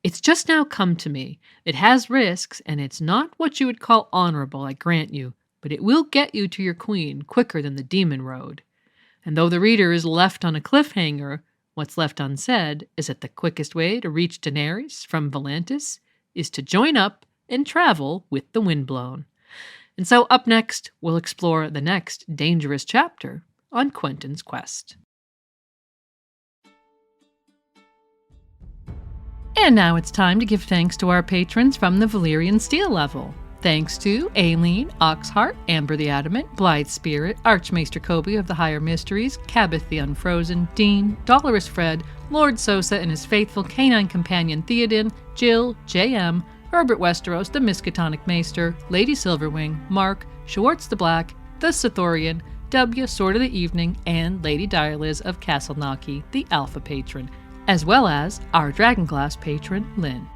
"It's just now come to me. It has risks, and it's not what you would call honorable, I grant you, but it will get you to your queen quicker than the Demon Road." And though the reader is left on a cliffhanger, what's left unsaid is that the quickest way to reach Daenerys from Volantis is to join up and travel with the Windblown. And so up next, we'll explore the next dangerous chapter on Quentyn's quest. And now it's time to give thanks to our patrons from the Valyrian Steel level. Thanks to Aileen, Oxheart, Amber the Adamant, Blithe Spirit, Archmaester Kobe of the Higher Mysteries, Cabeth the Unfrozen, Dean, Dolorous Fred, Lord Sosa and his faithful canine companion Theoden, Jill, J.M., Herbert Westeros, the Miskatonic Maester, Lady Silverwing, Mark, Schwartz the Black, the Sithorian, W, Sword of the Evening, and Lady Direliz of Castle Naki, the Alpha Patron, as well as our Dragonglass patron, Lynn.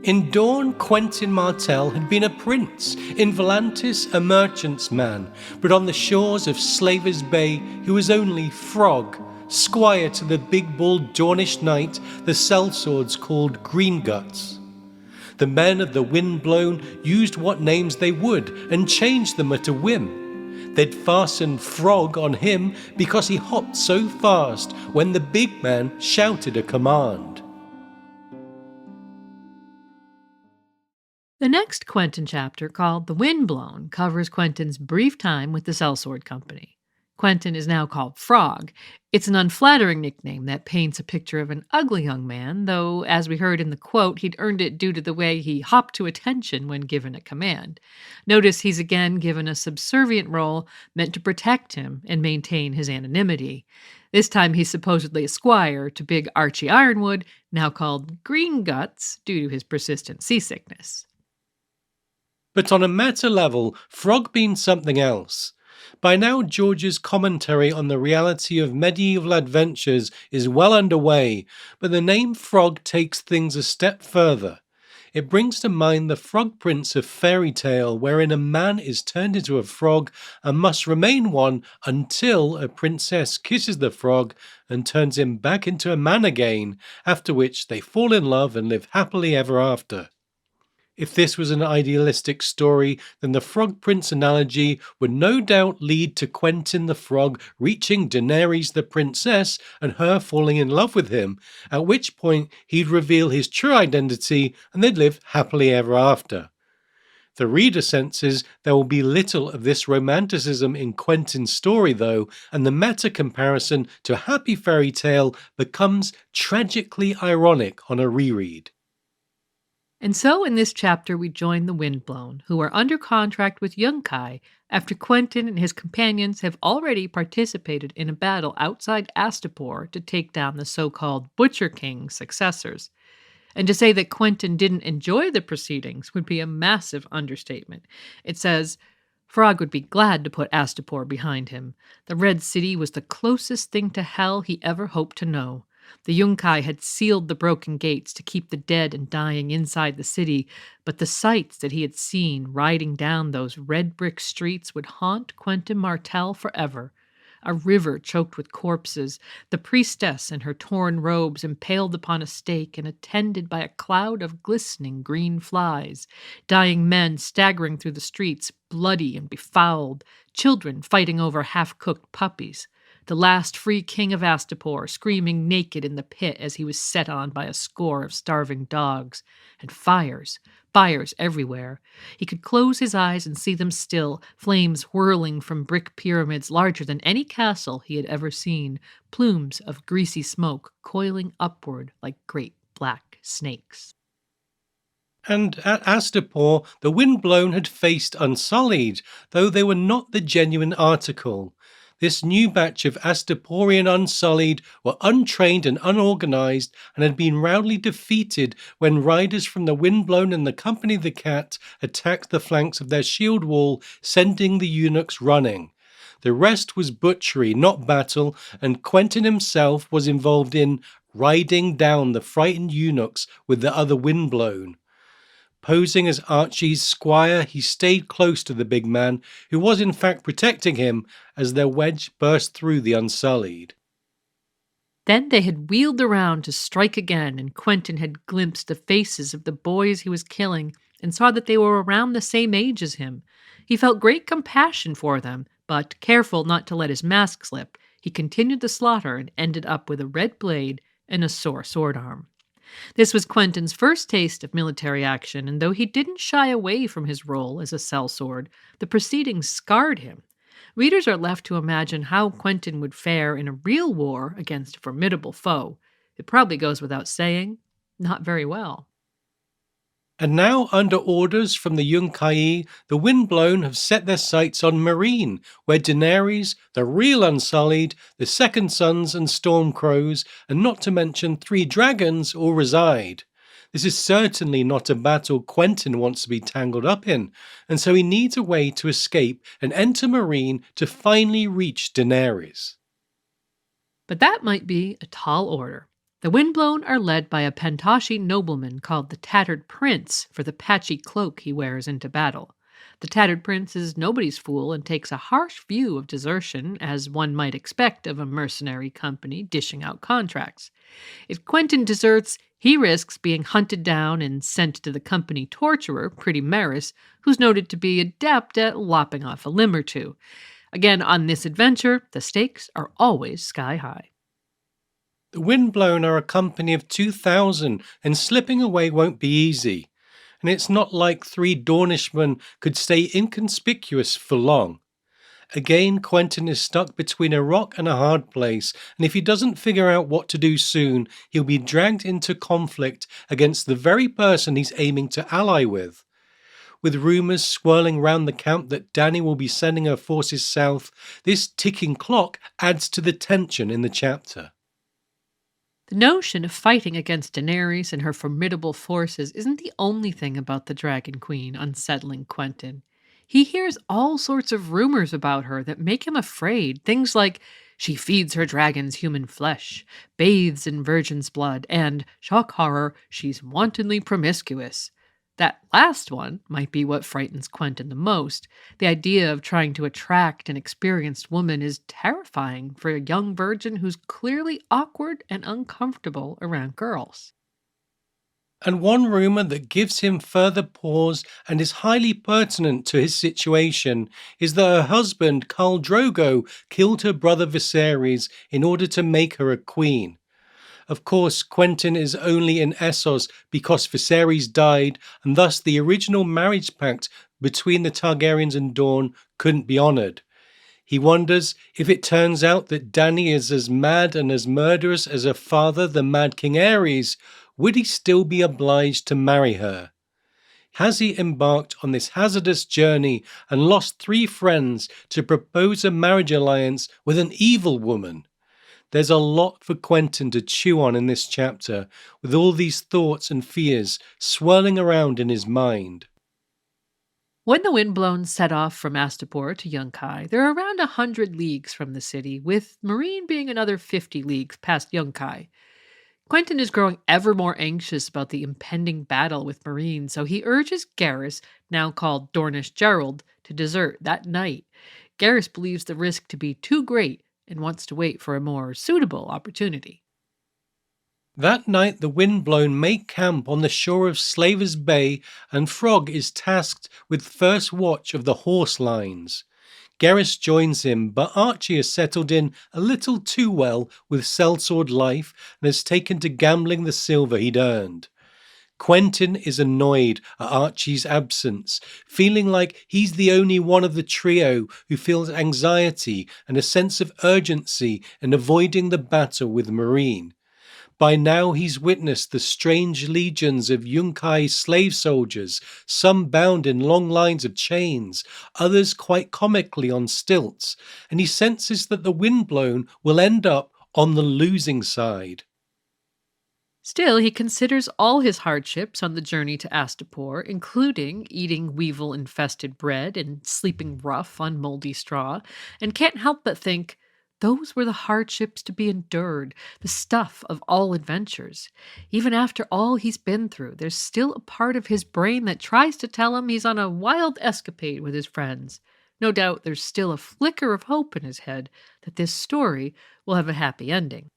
In Dawn, Quentyn Martell had been a prince, in Volantis a merchant's man, but on the shores of Slaver's Bay he was only Frog, squire to the big-balled Dornish knight the sellswords called Greenguts. The men of the Windblown used what names they would and changed them at a whim. They'd fasten Frog on him because he hopped so fast when the big man shouted a command. The next Quentyn chapter, called The Windblown, covers Quentyn's brief time with the Sellsword Company. Quentyn is now called Frog. It's an unflattering nickname that paints a picture of an ugly young man, though, as we heard in the quote, he'd earned it due to the way he hopped to attention when given a command. Notice he's again given a subservient role meant to protect him and maintain his anonymity. This time he's supposedly a squire to big Archie Ironwood, now called Greenguts due to his persistent seasickness. But on a meta level, Frog means something else. By now, George's commentary on the reality of medieval adventures is well underway, but the name Frog takes things a step further. It brings to mind the Frog Prince of fairy tale, wherein a man is turned into a frog and must remain one until a princess kisses the frog and turns him back into a man again, after which they fall in love and live happily ever after. If this was an idealistic story, then the Frog Prince analogy would no doubt lead to Quentyn the Frog reaching Daenerys the Princess and her falling in love with him, at which point he'd reveal his true identity and they'd live happily ever after. The reader senses there will be little of this romanticism in Quentyn's story though, and the meta comparison to a happy fairy tale becomes tragically ironic on a reread. And so in this chapter we join the Windblown, who are under contract with Yunkai after Quentyn and his companions have already participated in a battle outside Astapor to take down the so-called Butcher King's successors. And to say that Quentyn didn't enjoy the proceedings would be a massive understatement. It says, Frog would be glad to put Astapor behind him. The Red City was the closest thing to hell he ever hoped to know. The Yunkai had sealed the broken gates to keep the dead and dying inside the city, but the sights that he had seen riding down those red brick streets would haunt Quentyn Martell forever. A river choked with corpses, the priestess in her torn robes impaled upon a stake and attended by a cloud of glistening green flies, dying men staggering through the streets, bloody and befouled, children fighting over half-cooked puppies. The last free king of Astapor screaming naked in the pit as he was set on by a score of starving dogs, and fires everywhere. He could close his eyes and see them still, flames whirling from brick pyramids larger than any castle he had ever seen, plumes of greasy smoke coiling upward like great black snakes. And at Astapor, the Windblown had faced Unsullied, though they were not the genuine article. This new batch of Astaporian Unsullied were untrained and unorganized and had been roundly defeated when riders from the Windblown and the Company of the Cat attacked the flanks of their shield wall, sending the eunuchs running. The rest was butchery, not battle, and Quentyn himself was involved in riding down the frightened eunuchs with the other Windblown. Posing as Archie's squire, he stayed close to the big man, who was in fact protecting him as their wedge burst through the Unsullied. Then they had wheeled around to strike again, and Quentyn had glimpsed the faces of the boys he was killing and saw that they were around the same age as him. He felt great compassion for them, but, careful not to let his mask slip, he continued the slaughter and ended up with a red blade and a sore sword arm. This was Quentyn's first taste of military action, and though he didn't shy away from his role as a sellsword, the proceedings scarred him. Readers are left to imagine how Quentyn would fare in a real war against a formidable foe. It probably goes without saying, not very well. And now, under orders from the Yunkai, the Windblown have set their sights on Meereen, where Daenerys, the real Unsullied, the Second Sons and Stormcrows, and not to mention 3 dragons, all reside. This is certainly not a battle Quentyn wants to be tangled up in, and so he needs a way to escape and enter Meereen to finally reach Daenerys. But that might be a tall order. The Windblown are led by a Pentoshi nobleman called the Tattered Prince for the patchy cloak he wears into battle. The Tattered Prince is nobody's fool and takes a harsh view of desertion, as one might expect of a mercenary company dishing out contracts. If Quentyn deserts, he risks being hunted down and sent to the company torturer, Pretty Maris, who's noted to be adept at lopping off a limb or two. Again, on this adventure, the stakes are always sky high. The Windblown are a company of 2,000, and slipping away won't be easy. And it's not like 3 Dornishmen could stay inconspicuous for long. Again, Quentyn is stuck between a rock and a hard place, and if he doesn't figure out what to do soon, he'll be dragged into conflict against the very person he's aiming to ally with. With rumours swirling round the camp that Dany will be sending her forces south, this ticking clock adds to the tension in the chapter. The notion of fighting against Daenerys and her formidable forces isn't the only thing about the Dragon Queen unsettling Quentyn. He hears all sorts of rumors about her that make him afraid. Things like, she feeds her dragons human flesh, bathes in virgin's blood, and, shock horror, she's wantonly promiscuous. That last one might be what frightens Quentyn the most. The idea of trying to attract an experienced woman is terrifying for a young virgin who's clearly awkward and uncomfortable around girls. And one rumour that gives him further pause and is highly pertinent to his situation is that her husband, Khal Drogo, killed her brother Viserys in order to make her a queen. Of course, Quentyn is only in Essos because Viserys died, and thus the original marriage pact between the Targaryens and Dorne couldn't be honoured. He wonders if it turns out that Dany is as mad and as murderous as her father, the Mad King Aerys, would he still be obliged to marry her? Has he embarked on this hazardous journey and lost 3 friends to propose a marriage alliance with an evil woman? There's a lot for Quentyn to chew on in this chapter, with all these thoughts and fears swirling around in his mind. When the Windblown set off from Astapor to Yunkai, they're around 100 leagues from the city, with Meereen being another 50 leagues past Yunkai. Quentyn is growing ever more anxious about the impending battle with Meereen, so he urges Garrus, now called Dornish Gerald, to desert that night. Garrus believes the risk to be too great and wants to wait for a more suitable opportunity. That night the Windblown make camp on the shore of Slaver's Bay, and Frog is tasked with first watch of the horse lines. Garrus joins him, but Archie has settled in a little too well with sellsword life and has taken to gambling the silver he'd earned. Quentyn is annoyed at Archie's absence, feeling like he's the only one of the trio who feels anxiety and a sense of urgency in avoiding the battle with Meereen. By now he's witnessed the strange legions of Yunkai slave soldiers, some bound in long lines of chains, others quite comically on stilts, and he senses that the Windblown will end up on the losing side. Still, he considers all his hardships on the journey to Astapor, including eating weevil-infested bread and sleeping rough on moldy straw, and can't help but think, those were the hardships to be endured, the stuff of all adventures. Even after all he's been through, there's still a part of his brain that tries to tell him he's on a wild escapade with his friends. No doubt there's still a flicker of hope in his head that this story will have a happy ending.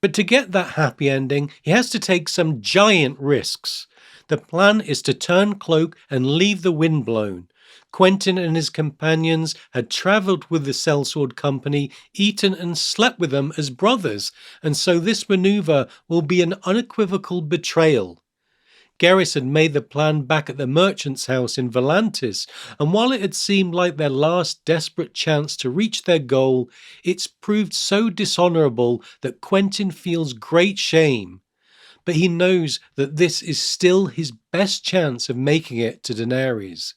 But to get that happy ending, he has to take some giant risks. The plan is to turn cloak and leave the Windblown. Quentyn and his companions had travelled with the Sellsword Company, eaten and slept with them as brothers, and so this manoeuvre will be an unequivocal betrayal. Garrus had made the plan back at the merchant's house in Volantis, and while it had seemed like their last desperate chance to reach their goal, it's proved so dishonourable that Quentyn feels great shame. But he knows that this is still his best chance of making it to Daenerys.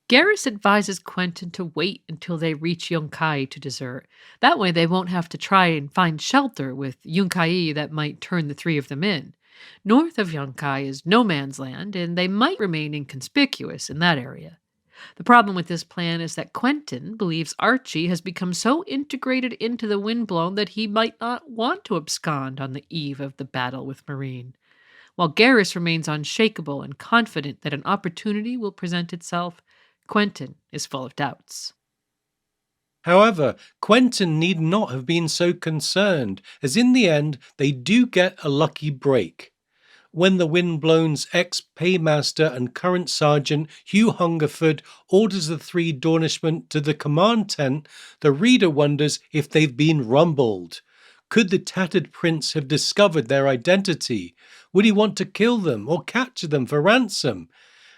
Garrus advises Quentyn to wait until they reach Yunkai to desert. That way they won't have to try and find shelter with Yunkai that might turn the 3 of them in. North of Yunkai is no man's land, and they might remain inconspicuous in that area. The problem with this plan is that Quentyn believes Archie has become so integrated into the Windblown that he might not want to abscond on the eve of the battle with Meereen. While Garrus remains unshakable and confident that an opportunity will present itself, Quentyn is full of doubts. However, Quentyn need not have been so concerned, as in the end they do get a lucky break. When the Windblown's ex-paymaster and current sergeant Hugh Hungerford orders the 3 Dornishmen to the command tent, the reader wonders if they've been rumbled. Could the tattered prince have discovered their identity? Would he want to kill them or capture them for ransom?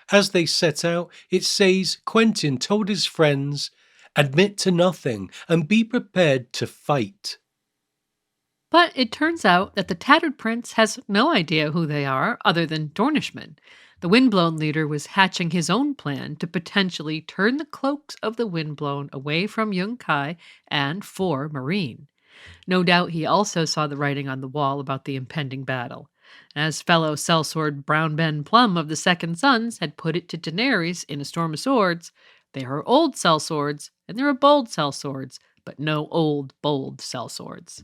As they set out, it says Quentyn told his friends, "Admit to nothing and be prepared to fight." But it turns out that the Tattered Prince has no idea who they are other than Dornishmen. The Windblown leader was hatching his own plan to potentially turn the cloaks of the Windblown away from Yunkai and for Meereen. No doubt he also saw the writing on the wall about the impending battle. As fellow sellsword Brown Ben Plum of the Second Sons had put it to Daenerys in A Storm of Swords, they are old sellswords, and there are bold sellswords, but no old, bold sellswords.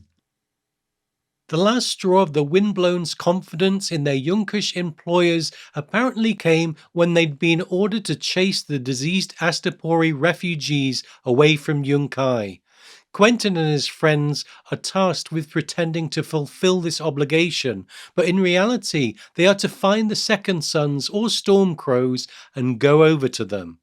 The last straw of the Windblown's confidence in their Yunkish employers apparently came when they'd been ordered to chase the diseased Astapori refugees away from Yunkai. Quentyn and his friends are tasked with pretending to fulfill this obligation, but in reality they are to find the Second Sons or Stormcrows and go over to them.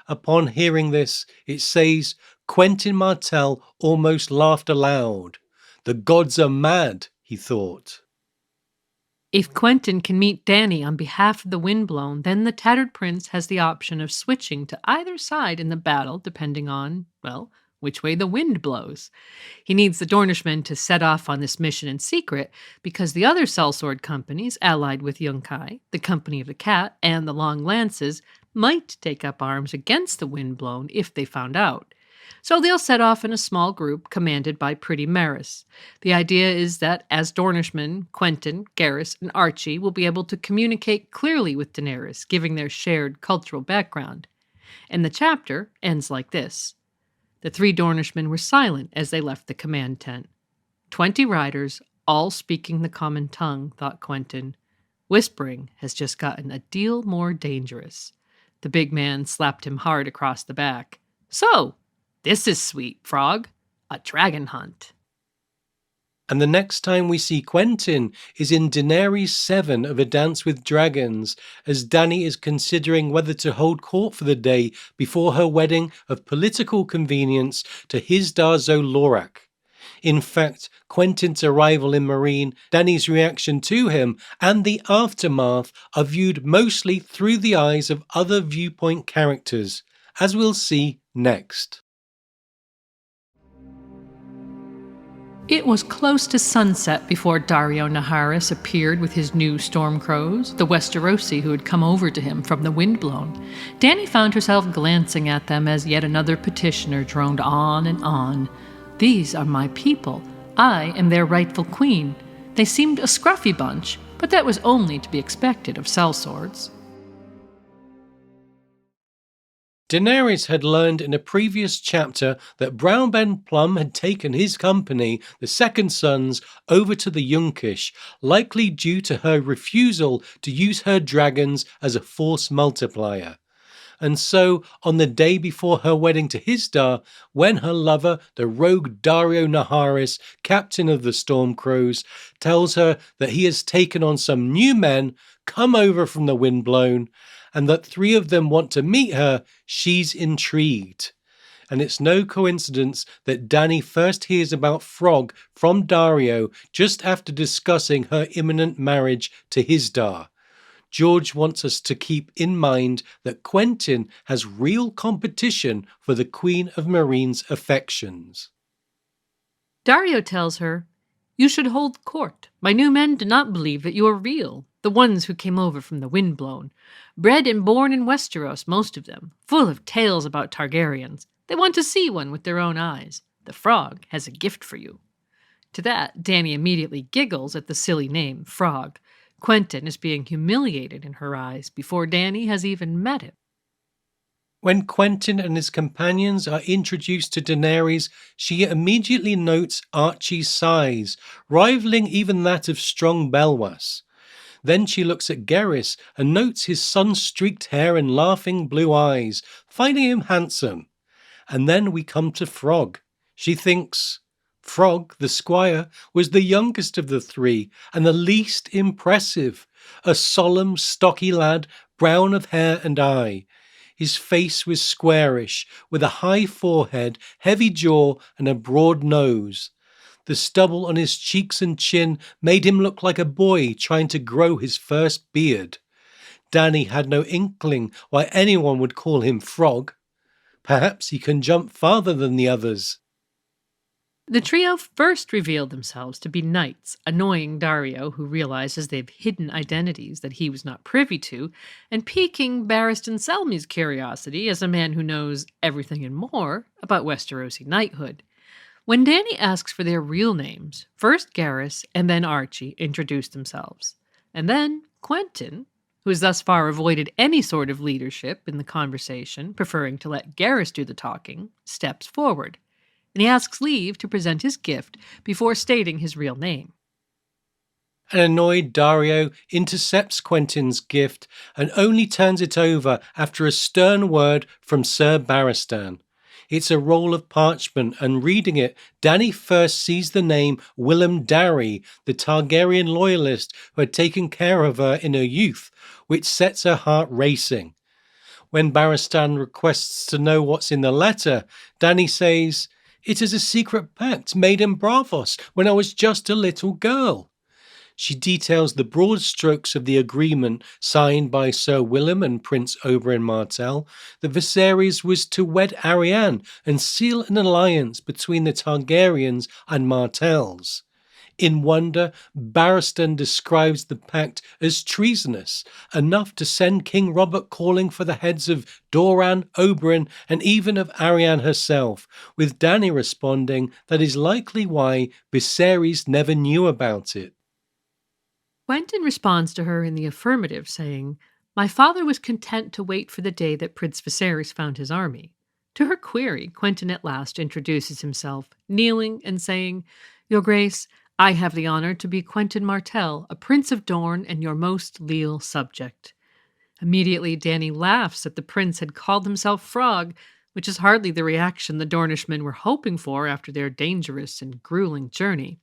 Upon hearing this, it says Quentyn Martell almost laughed aloud. The gods are mad, he thought. If Quentyn can meet Dany on behalf of the Windblown, then the Tattered Prince has the option of switching to either side in the battle depending on, well, which way the wind blows. He needs the Dornishmen to set off on this mission in secret because the other sellsword companies allied with Yunkai, the Company of the Cat, and the Long Lances might take up arms against the Windblown if they found out. So they'll set off in a small group commanded by Pretty Maris. The idea is that as Dornishmen, Quentyn, Garrus, and Archie will be able to communicate clearly with Daenerys, giving their shared cultural background. And the chapter ends like this. The 3 Dornishmen were silent as they left the command tent. 20 riders, all speaking the common tongue, thought Quentyn. Whispering has just gotten a deal more dangerous. The big man slapped him hard across the back. So, this is sweet, Frog. A dragon hunt. And the next time we see Quentyn is in Daenerys 7 of A Dance with Dragons, as Dany is considering whether to hold court for the day before her wedding of political convenience to Hisdar zo Lorak. In fact, Quentyn's arrival in Meereen, Dany's reaction to him, and the aftermath are viewed mostly through the eyes of other viewpoint characters, as we'll see next. It was close to sunset before Daario Naharis appeared with his new Stormcrows, the Westerosi who had come over to him from the Windblown. Dany found herself glancing at them as yet another petitioner droned on and on. These are my people. I am their rightful queen. They seemed a scruffy bunch, but that was only to be expected of sellswords. Daenerys had learned in a previous chapter that Brownben Plum had taken his company, the Second Sons, over to the Yunkish, likely due to her refusal to use her dragons as a force multiplier. And so, on the day before her wedding to Hisdar, when her lover, the rogue Daario Naharis, captain of the Stormcrows, tells her that he has taken on some new men, come over from the Windblown, and that 3 of them want to meet her, she's intrigued. And it's no coincidence that Dany first hears about Frog from Daario just after discussing her imminent marriage to Hisdar. George wants us to keep in mind that Quentyn has real competition for the Queen of Meereen's affections. Daario tells her, "You should hold court. My new men do not believe that you are real, the ones who came over from the Windblown. Bred and born in Westeros, most of them, full of tales about Targaryens. They want to see one with their own eyes. The Frog has a gift for you." To that, Dany immediately giggles at the silly name, Frog. Quentyn is being humiliated in her eyes before Dany has even met him. When Quentyn and his companions are introduced to Daenerys, she immediately notes Archie's size, rivaling even that of strong Belwas. Then she looks at Garrus and notes his sun-streaked hair and laughing blue eyes, finding him handsome. And then we come to Frog. She thinks Frog, the squire, was the youngest of the 3 and the least impressive, a solemn, stocky lad, brown of hair and eye. His face was squarish, with a high forehead, heavy jaw, and a broad nose. The stubble on his cheeks and chin made him look like a boy trying to grow his first beard. Dany had no inkling why anyone would call him Frog. Perhaps he can jump farther than the others. The trio first revealed themselves to be knights, annoying Daario, who realizes they've hidden identities that he was not privy to, and piquing Barristan Selmy's curiosity as a man who knows everything and more about Westerosi knighthood. When Dany asks for their real names, first Garrus and then Archie introduce themselves. And then Quentyn, who has thus far avoided any sort of leadership in the conversation, preferring to let Garrus do the talking, steps forward. And he asks leave to present his gift before stating his real name. An annoyed Dario intercepts Quentyn's gift and only turns it over after a stern word from Sir Barristan. It's a roll of parchment, and reading it, Dany first sees the name Willem Darry, the Targaryen loyalist who had taken care of her in her youth, which sets her heart racing. When Barristan requests to know what's in the letter, Dany says, "It is a secret pact made in Braavos when I was just a little girl." She details the broad strokes of the agreement signed by Sir Willem and Prince Oberyn Martell that Viserys was to wed Arianne and seal an alliance between the Targaryens and Martells. In wonder, Barristan describes the pact as treasonous, enough to send King Robert calling for the heads of Doran, Oberyn, and even of Arianne herself, with Dany responding that is likely why Viserys never knew about it. Quentyn responds to her in the affirmative, saying, "My father was content to wait for the day that Prince Viserys found his army." To her query, Quentyn at last introduces himself, kneeling and saying, "Your Grace, I have the honor to be Quentyn Martell, a Prince of Dorne and your most leal subject." Immediately, Dany laughs that the prince had called himself Frog, which is hardly the reaction the Dornishmen were hoping for after their dangerous and grueling journey.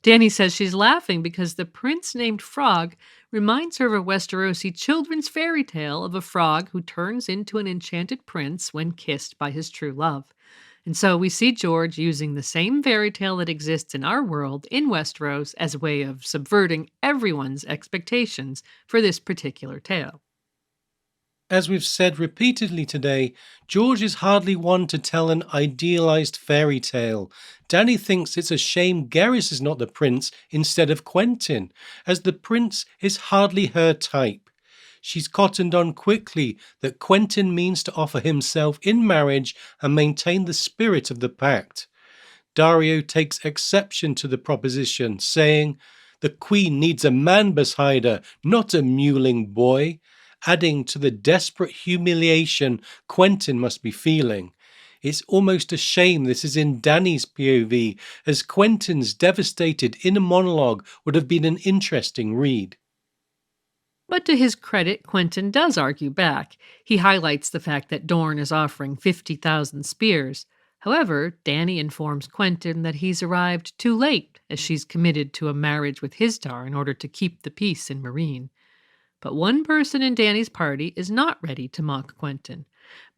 Dany says she's laughing because the prince named Frog reminds her of a Westerosi children's fairy tale of a frog who turns into an enchanted prince when kissed by his true love. And so we see George using the same fairy tale that exists in our world in Westeros as a way of subverting everyone's expectations for this particular tale. As we've said repeatedly today, George is hardly one to tell an idealized fairy tale. Dany thinks it's a shame Garrys is not the prince instead of Quentyn, as the prince is hardly her type. She's cottoned on quickly that Quentyn means to offer himself in marriage and maintain the spirit of the pact. Dario takes exception to the proposition, saying, "The queen needs a man beside her, not a mewling boy," adding to the desperate humiliation Quentyn must be feeling. It's almost a shame this is in Dany's POV, as Quentyn's devastated inner monologue would have been an interesting read. But to his credit, Quentyn does argue back. He highlights the fact that Dorne is offering 50,000 spears. However, Dany informs Quentyn that he's arrived too late, as she's committed to a marriage with Histar in order to keep the peace in Meereen. But one person in Dany's party is not ready to mock Quentyn.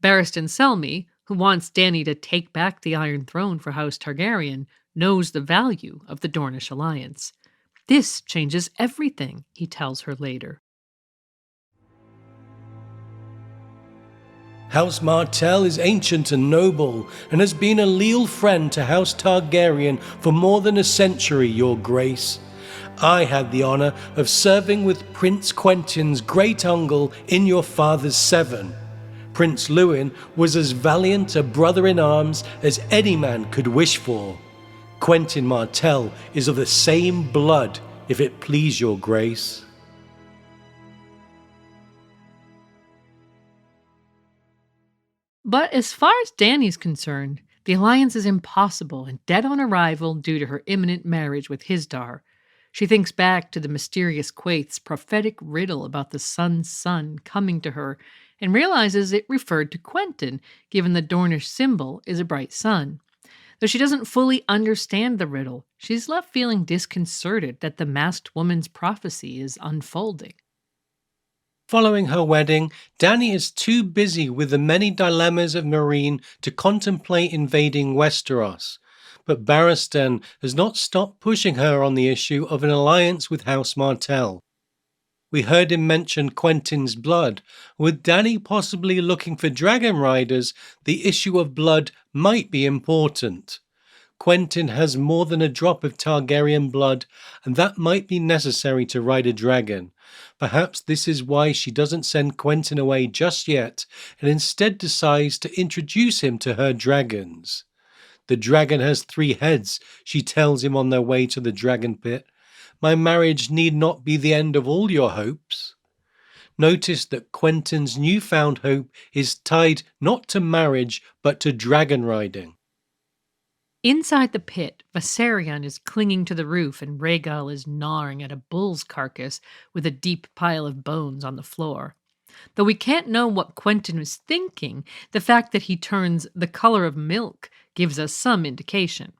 Barristan Selmy, who wants Dany to take back the Iron Throne for House Targaryen, knows the value of the Dornish alliance. "This changes everything," he tells her later. House Martell is ancient and noble, and has been a leal friend to House Targaryen for more than a century, Your Grace. I had the honour of serving with Prince Quentyn's great uncle in your father's Seven. Prince Lewin was as valiant a brother-in-arms as any man could wish for. Quentyn Martell is of the same blood, if it please your grace." But as far as Dany's concerned, the alliance is impossible and dead on arrival due to her imminent marriage with Hisdar. She thinks back to the mysterious Quaith's prophetic riddle about the sun's son coming to her and realizes it referred to Quentyn, given the Dornish symbol is a bright sun. Though she doesn't fully understand the riddle, she's left feeling disconcerted that the masked woman's prophecy is unfolding. Following her wedding, Dany is too busy with the many dilemmas of Meereen to contemplate invading Westeros. But Barristan has not stopped pushing her on the issue of an alliance with House Martell. We heard him mention Quentyn's blood. With Dany possibly looking for dragon riders, the issue of blood might be important. Quentyn has more than a drop of Targaryen blood, and that might be necessary to ride a dragon. Perhaps this is why she doesn't send Quentyn away just yet, and instead decides to introduce him to her dragons. "The dragon has 3 heads," she tells him on their way to the dragon pit. "My marriage need not be the end of all your hopes." Notice that Quentyn's newfound hope is tied not to marriage but to dragon riding. Inside the pit, Viserion is clinging to the roof and Rhaegal is gnawing at a bull's carcass with a deep pile of bones on the floor. Though we can't know what Quentyn was thinking, the fact that he turns the color of milk gives us some indication.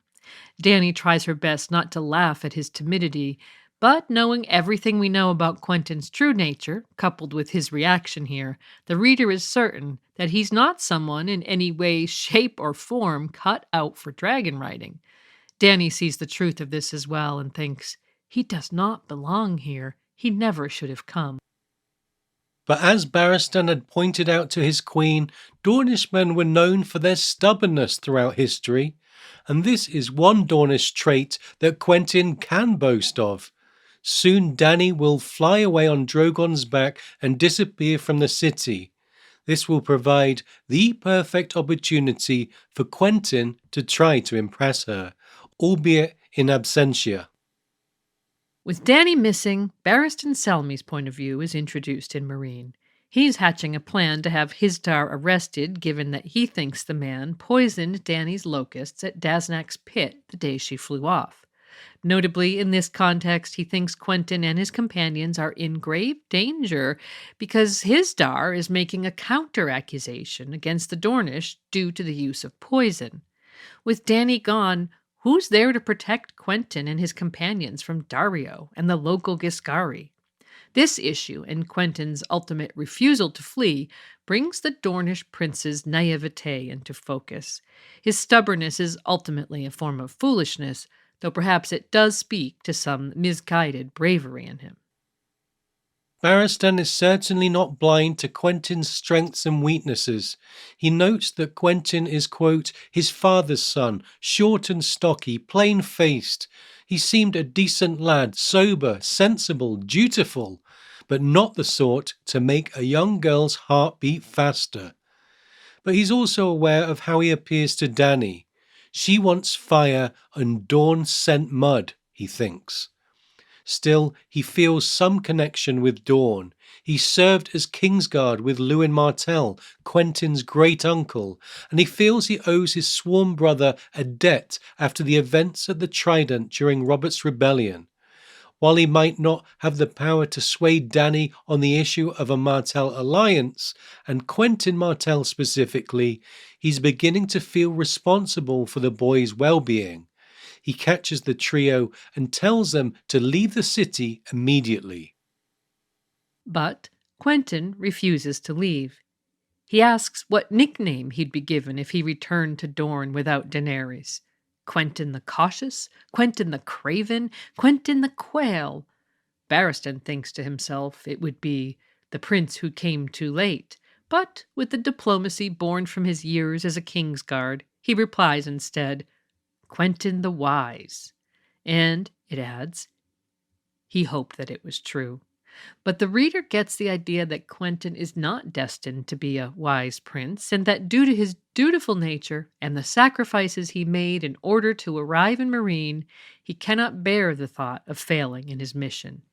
Dany tries her best not to laugh at his timidity, but knowing everything we know about Quentyn's true nature, coupled with his reaction here, the reader is certain that he's not someone in any way, shape, or form cut out for dragon riding. Dany sees the truth of this as well and thinks, he does not belong here. He never should have come. But as Barristan had pointed out to his queen, Dornishmen were known for their stubbornness throughout history, and this is one Dornish trait that Quentyn can boast of. Soon Dany will fly away on Drogon's back and disappear from the city. This will provide the perfect opportunity for Quentyn to try to impress her, albeit in absentia. With Dany missing, Barristan Selmy's point of view is introduced in Meereen. He's hatching a plan to have Histar arrested given that he thinks the man poisoned Dany's locusts at Daznak's pit the day she flew off. Notably, in this context, he thinks Quentyn and his companions are in grave danger because Histar is making a counter-accusation against the Dornish due to the use of poison. With Dany gone, who's there to protect Quentyn and his companions from Dario and the local Giscari? This issue and Quentyn's ultimate refusal to flee brings the Dornish prince's naivete into focus. His stubbornness is ultimately a form of foolishness, though perhaps it does speak to some misguided bravery in him. Barristan is certainly not blind to Quentyn's strengths and weaknesses. He notes that Quentyn is, quote, his father's son, short and stocky, plain-faced. He seemed a decent lad, sober, sensible, dutiful, but not the sort to make a young girl's heart beat faster. But he's also aware of how he appears to Dany. She wants fire and Dawn-scent mud, he thinks. Still, he feels some connection with Dawn. He served as Kingsguard with Quentyn Martell, Quentyn's great-uncle, and he feels he owes his sworn brother a debt after the events at the Trident during Robert's rebellion. While he might not have the power to sway Dany on the issue of a Martell alliance, and Quentyn Martell specifically, he's beginning to feel responsible for the boy's well-being. He catches the trio and tells them to leave the city immediately. But Quentyn refuses to leave. He asks what nickname he'd be given if he returned to Dorne without Daenerys. Quentyn the Cautious? Quentyn the Craven? Quentyn the Quail? Barristan thinks to himself it would be the prince who came too late, but with the diplomacy born from his years as a Kingsguard, he replies instead, Quentyn the Wise. And, it adds, he hoped that it was true. But the reader gets the idea that Quentyn is not destined to be a wise prince, and that due to his dutiful nature and the sacrifices he made in order to arrive in Meereen, he cannot bear the thought of failing in his mission.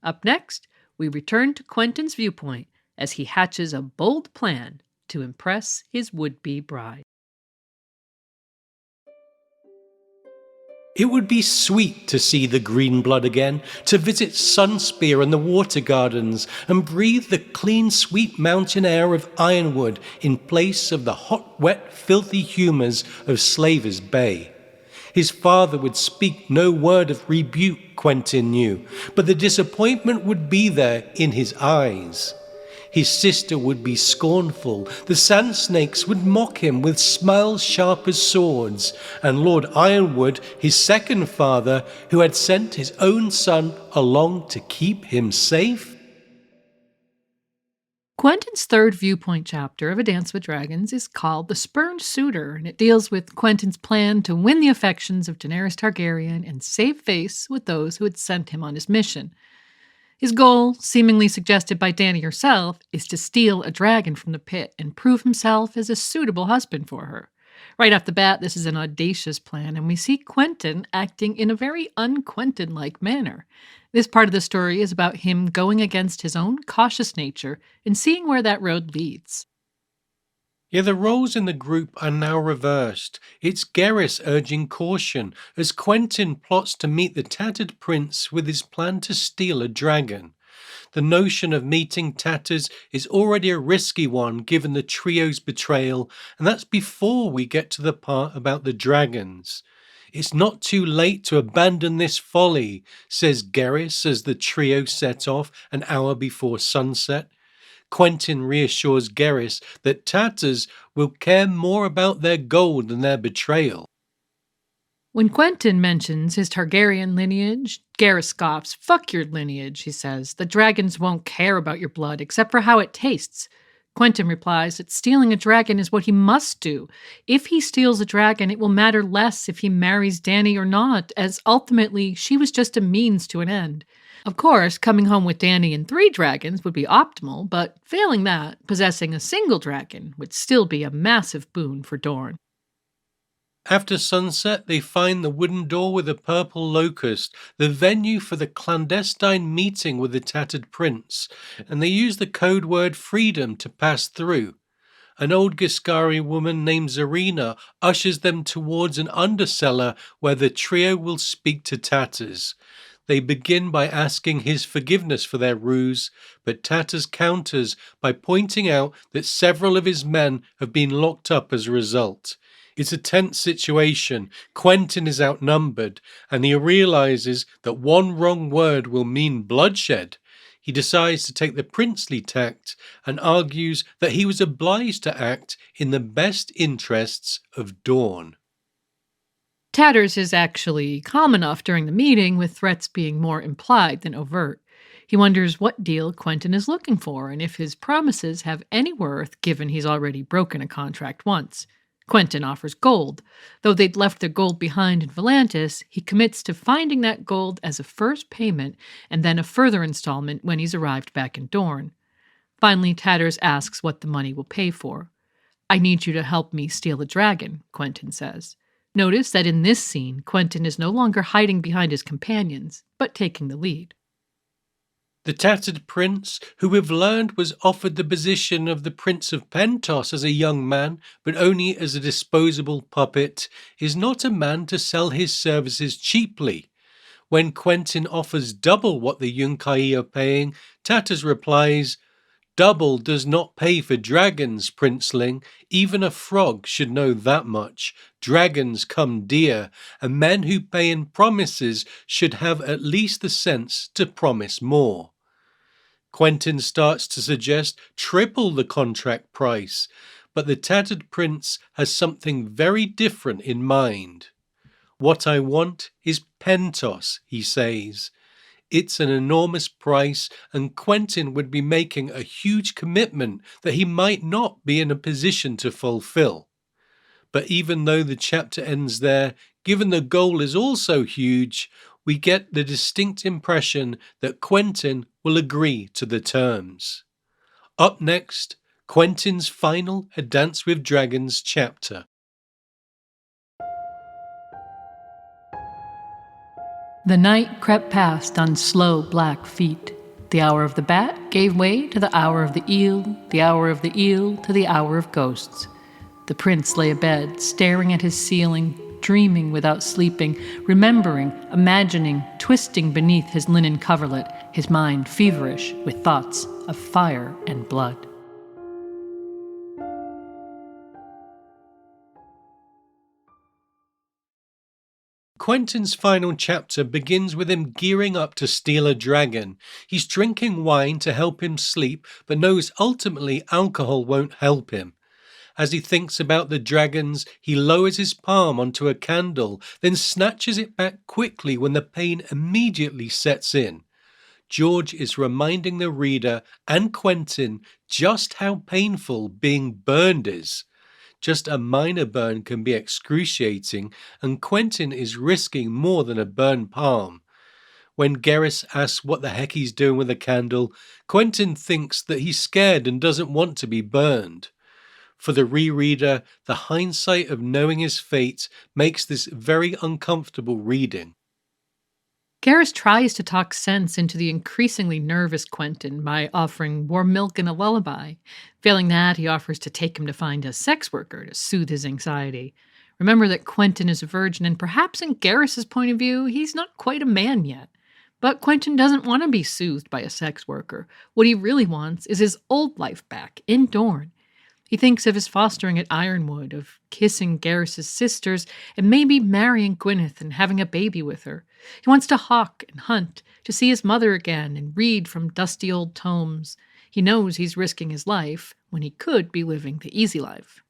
Up next, we return to Quentyn's viewpoint as he hatches a bold plan to impress his would-be bride. It would be sweet to see the green blood again, to visit Sunspear and the water gardens, and breathe the clean, sweet mountain air of Ironwood in place of the hot, wet, filthy humours of Slaver's Bay. His father would speak no word of rebuke, Quentyn knew, but the disappointment would be there in his eyes. His sister would be scornful, the sand snakes would mock him with smiles sharp as swords, and Lord Ironwood, his second father, who had sent his own son along to keep him safe? Quentyn's third viewpoint chapter of A Dance with Dragons is called The Spurned Suitor, and it deals with Quentyn's plan to win the affections of Daenerys Targaryen and save face with those who had sent him on his mission. His goal, seemingly suggested by Dany herself, is to steal a dragon from the pit and prove himself as a suitable husband for her. Right off the bat, this is an audacious plan, and we see Quentyn acting in a very un-Quentyn-like manner. This part of the story is about him going against his own cautious nature and seeing where that road leads. Yeah, the roles in the group are now reversed. It's Garrus urging caution as Quentyn plots to meet the tattered prince with his plan to steal a dragon. The notion of meeting Tatters is already a risky one given the trio's betrayal, and that's before we get to the part about the dragons. It's not too late to abandon this folly, says Garrus as the trio set off an hour before sunset. Quentyn reassures Garrus that Tatters will care more about their gold than their betrayal. When Quentyn mentions his Targaryen lineage, Garrus scoffs. "Fuck your lineage," he says. "The dragons won't care about your blood except for how it tastes." Quentyn replies that stealing a dragon is what he must do. If he steals a dragon, it will matter less if he marries Dany or not, as ultimately she was just a means to an end. Of course, coming home with Dany and 3 dragons would be optimal, but failing that, possessing a single dragon would still be a massive boon for Dorne. After sunset, they find the wooden door with a purple locust, the venue for the clandestine meeting with the tattered prince, and they use the code word freedom to pass through. An old Giscari woman named Zarina ushers them towards an undercellar where the trio will speak to Tatters. They begin by asking his forgiveness for their ruse, but Tatters counters by pointing out that several of his men have been locked up as a result. It's a tense situation. Quentyn is outnumbered, and he realizes that one wrong word will mean bloodshed. He decides to take the princely tact and argues that he was obliged to act in the best interests of Dorne. Tatters is actually calm enough during the meeting, with threats being more implied than overt. He wonders what deal Quentyn is looking for and if his promises have any worth given he's already broken a contract once. Quentyn offers gold. Though they'd left their gold behind in Volantis, he commits to finding that gold as a first payment and then a further installment when he's arrived back in Dorne. Finally, Tatters asks what the money will pay for. "I need you to help me steal a dragon," Quentyn says. Notice that in this scene, Quentyn is no longer hiding behind his companions, but taking the lead. The tattered prince, who we've learned was offered the position of the Prince of Pentos as a young man, but only as a disposable puppet, is not a man to sell his services cheaply. When Quentyn offers double what the Yunkai are paying, Tatters replies, "Double does not pay for dragons, princeling. Even a frog should know that much. Dragons come dear, and men who pay in promises should have at least the sense to promise more." Quentyn starts to suggest triple the contract price, but the tattered prince has something very different in mind. "What I want is Pentos," he says. It's an enormous price, and Quentyn would be making a huge commitment that he might not be in a position to fulfill. But even though the chapter ends there, given the goal is also huge, we get the distinct impression that Quentyn will agree to the terms. Up next, Quentyn's final A Dance with Dragons chapter. The night crept past on slow black feet. The hour of the bat gave way to the hour of the eel of the eel to the hour of ghosts. The prince lay abed, staring at his ceiling, dreaming without sleeping, remembering, imagining, twisting beneath his linen coverlet, his mind feverish with thoughts of fire and blood. Quentyn's final chapter begins with him gearing up to steal a dragon. He's drinking wine to help him sleep, but knows ultimately alcohol won't help him. As he thinks about the dragons, he lowers his palm onto a candle, then snatches it back quickly when the pain immediately sets in. George is reminding the reader and Quentyn just how painful being burned is. Just a minor burn can be excruciating, and Quentyn is risking more than a burned palm. When Garrus asks what the heck he's doing with a candle, Quentyn thinks that he's scared and doesn't want to be burned. For the rereader, the hindsight of knowing his fate makes this very uncomfortable reading. Garrus tries to talk sense into the increasingly nervous Quentyn by offering warm milk and a lullaby. Failing that, he offers to take him to find a sex worker to soothe his anxiety. Remember that Quentyn is a virgin, and perhaps in Garrus's point of view, he's not quite a man yet. But Quentyn doesn't want to be soothed by a sex worker. What he really wants is his old life back, in Dorne. He thinks of his fostering at Ironwood, of kissing Garrus's sisters, and maybe marrying Gwyneth and having a baby with her. He wants to hawk and hunt, to see his mother again and read from dusty old tomes. He knows he's risking his life when he could be living the easy life.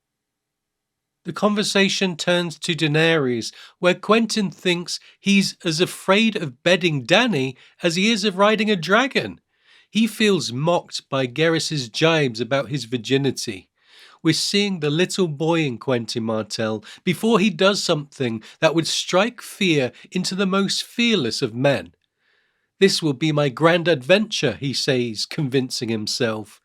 The conversation turns to Daenerys, where Quentyn thinks he's as afraid of bedding Dany as he is of riding a dragon. He feels mocked by Garrus's jibes about his virginity. We're seeing the little boy in Quentyn Martell before he does something that would strike fear into the most fearless of men. "This will be my grand adventure," he says, convincing himself.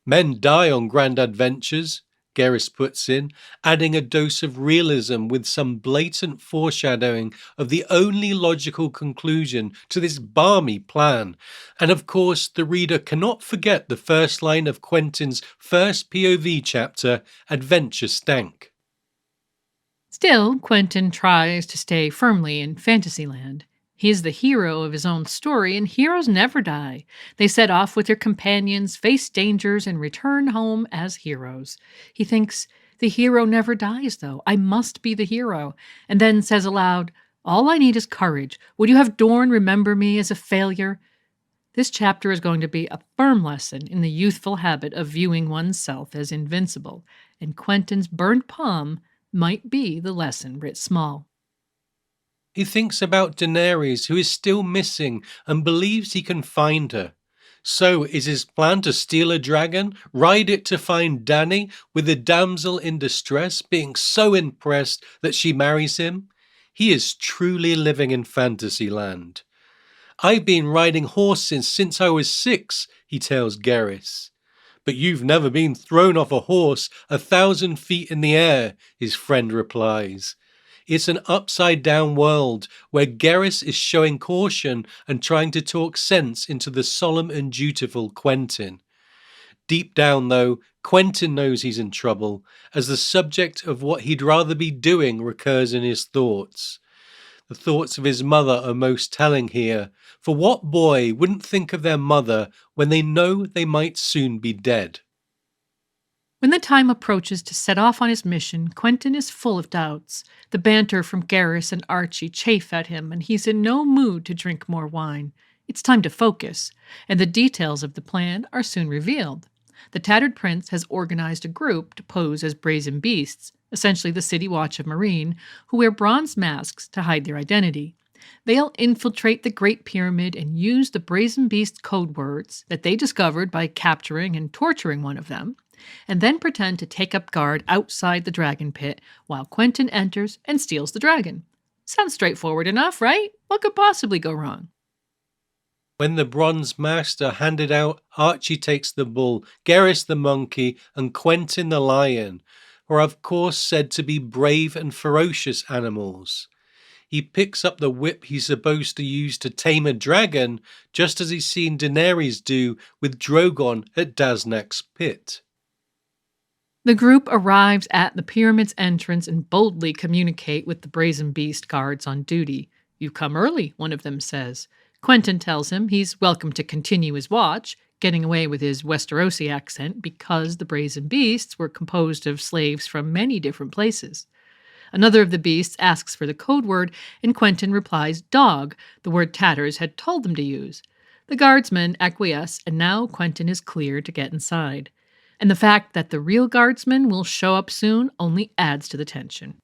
"Men die on grand adventures," Garrus puts in, adding a dose of realism with some blatant foreshadowing of the only logical conclusion to this balmy plan. And of course, the reader cannot forget the first line of Quentyn's first POV chapter, Adventure Stank. Still, Quentyn tries to stay firmly in Fantasyland. He is the hero of his own story, and heroes never die. They set off with their companions, face dangers, and return home as heroes. He thinks, the hero never dies, though. I must be the hero. And then says aloud, all I need is courage. Would you have Dorne remember me as a failure? This chapter is going to be a firm lesson in the youthful habit of viewing oneself as invincible, and Quentyn's burnt palm might be the lesson writ small. He thinks about Daenerys, who is still missing, and believes he can find her. So is his plan to steal a dragon, ride it to find Dany, with the damsel in distress being so impressed that she marries him? He is truly living in Fantasyland. "I've been riding horses since I was 6, he tells Garrus. "But you've never been thrown off a horse 1,000 feet in the air, his friend replies. It's an upside-down world where Garrus is showing caution and trying to talk sense into the solemn and dutiful Quentyn. Deep down, though, Quentyn knows he's in trouble, as the subject of what he'd rather be doing recurs in his thoughts. The thoughts of his mother are most telling here, for what boy wouldn't think of their mother when they know they might soon be dead? When the time approaches to set off on his mission, Quentyn is full of doubts. The banter from Garrus and Archie chafe at him, and he's in no mood to drink more wine. It's time to focus, and the details of the plan are soon revealed. The Tattered Prince has organized a group to pose as brazen beasts, essentially the City Watch of Meereen, who wear bronze masks to hide their identity. They'll infiltrate the Great Pyramid and use the brazen beast code words that they discovered by capturing and torturing one of them, and then pretend to take up guard outside the dragon pit while Quentyn enters and steals the dragon. Sounds straightforward enough, right? What could possibly go wrong? When the bronze masks are handed out, Archie takes the bull, Garrus the monkey, and Quentyn the lion, who are of course said to be brave and ferocious animals. He picks up the whip he's supposed to use to tame a dragon, just as he's seen Daenerys do with Drogon at Daznak's pit. The group arrives at the pyramid's entrance and boldly communicate with the brazen beast guards on duty. "You've come early," one of them says. Quentyn tells him he's welcome to continue his watch, getting away with his Westerosi accent because the brazen beasts were composed of slaves from many different places. Another of the beasts asks for the code word, and Quentyn replies dog, the word Tatters had told them to use. The guardsmen acquiesce, and now Quentyn is clear to get inside. And the fact that the real guardsman will show up soon only adds to the tension.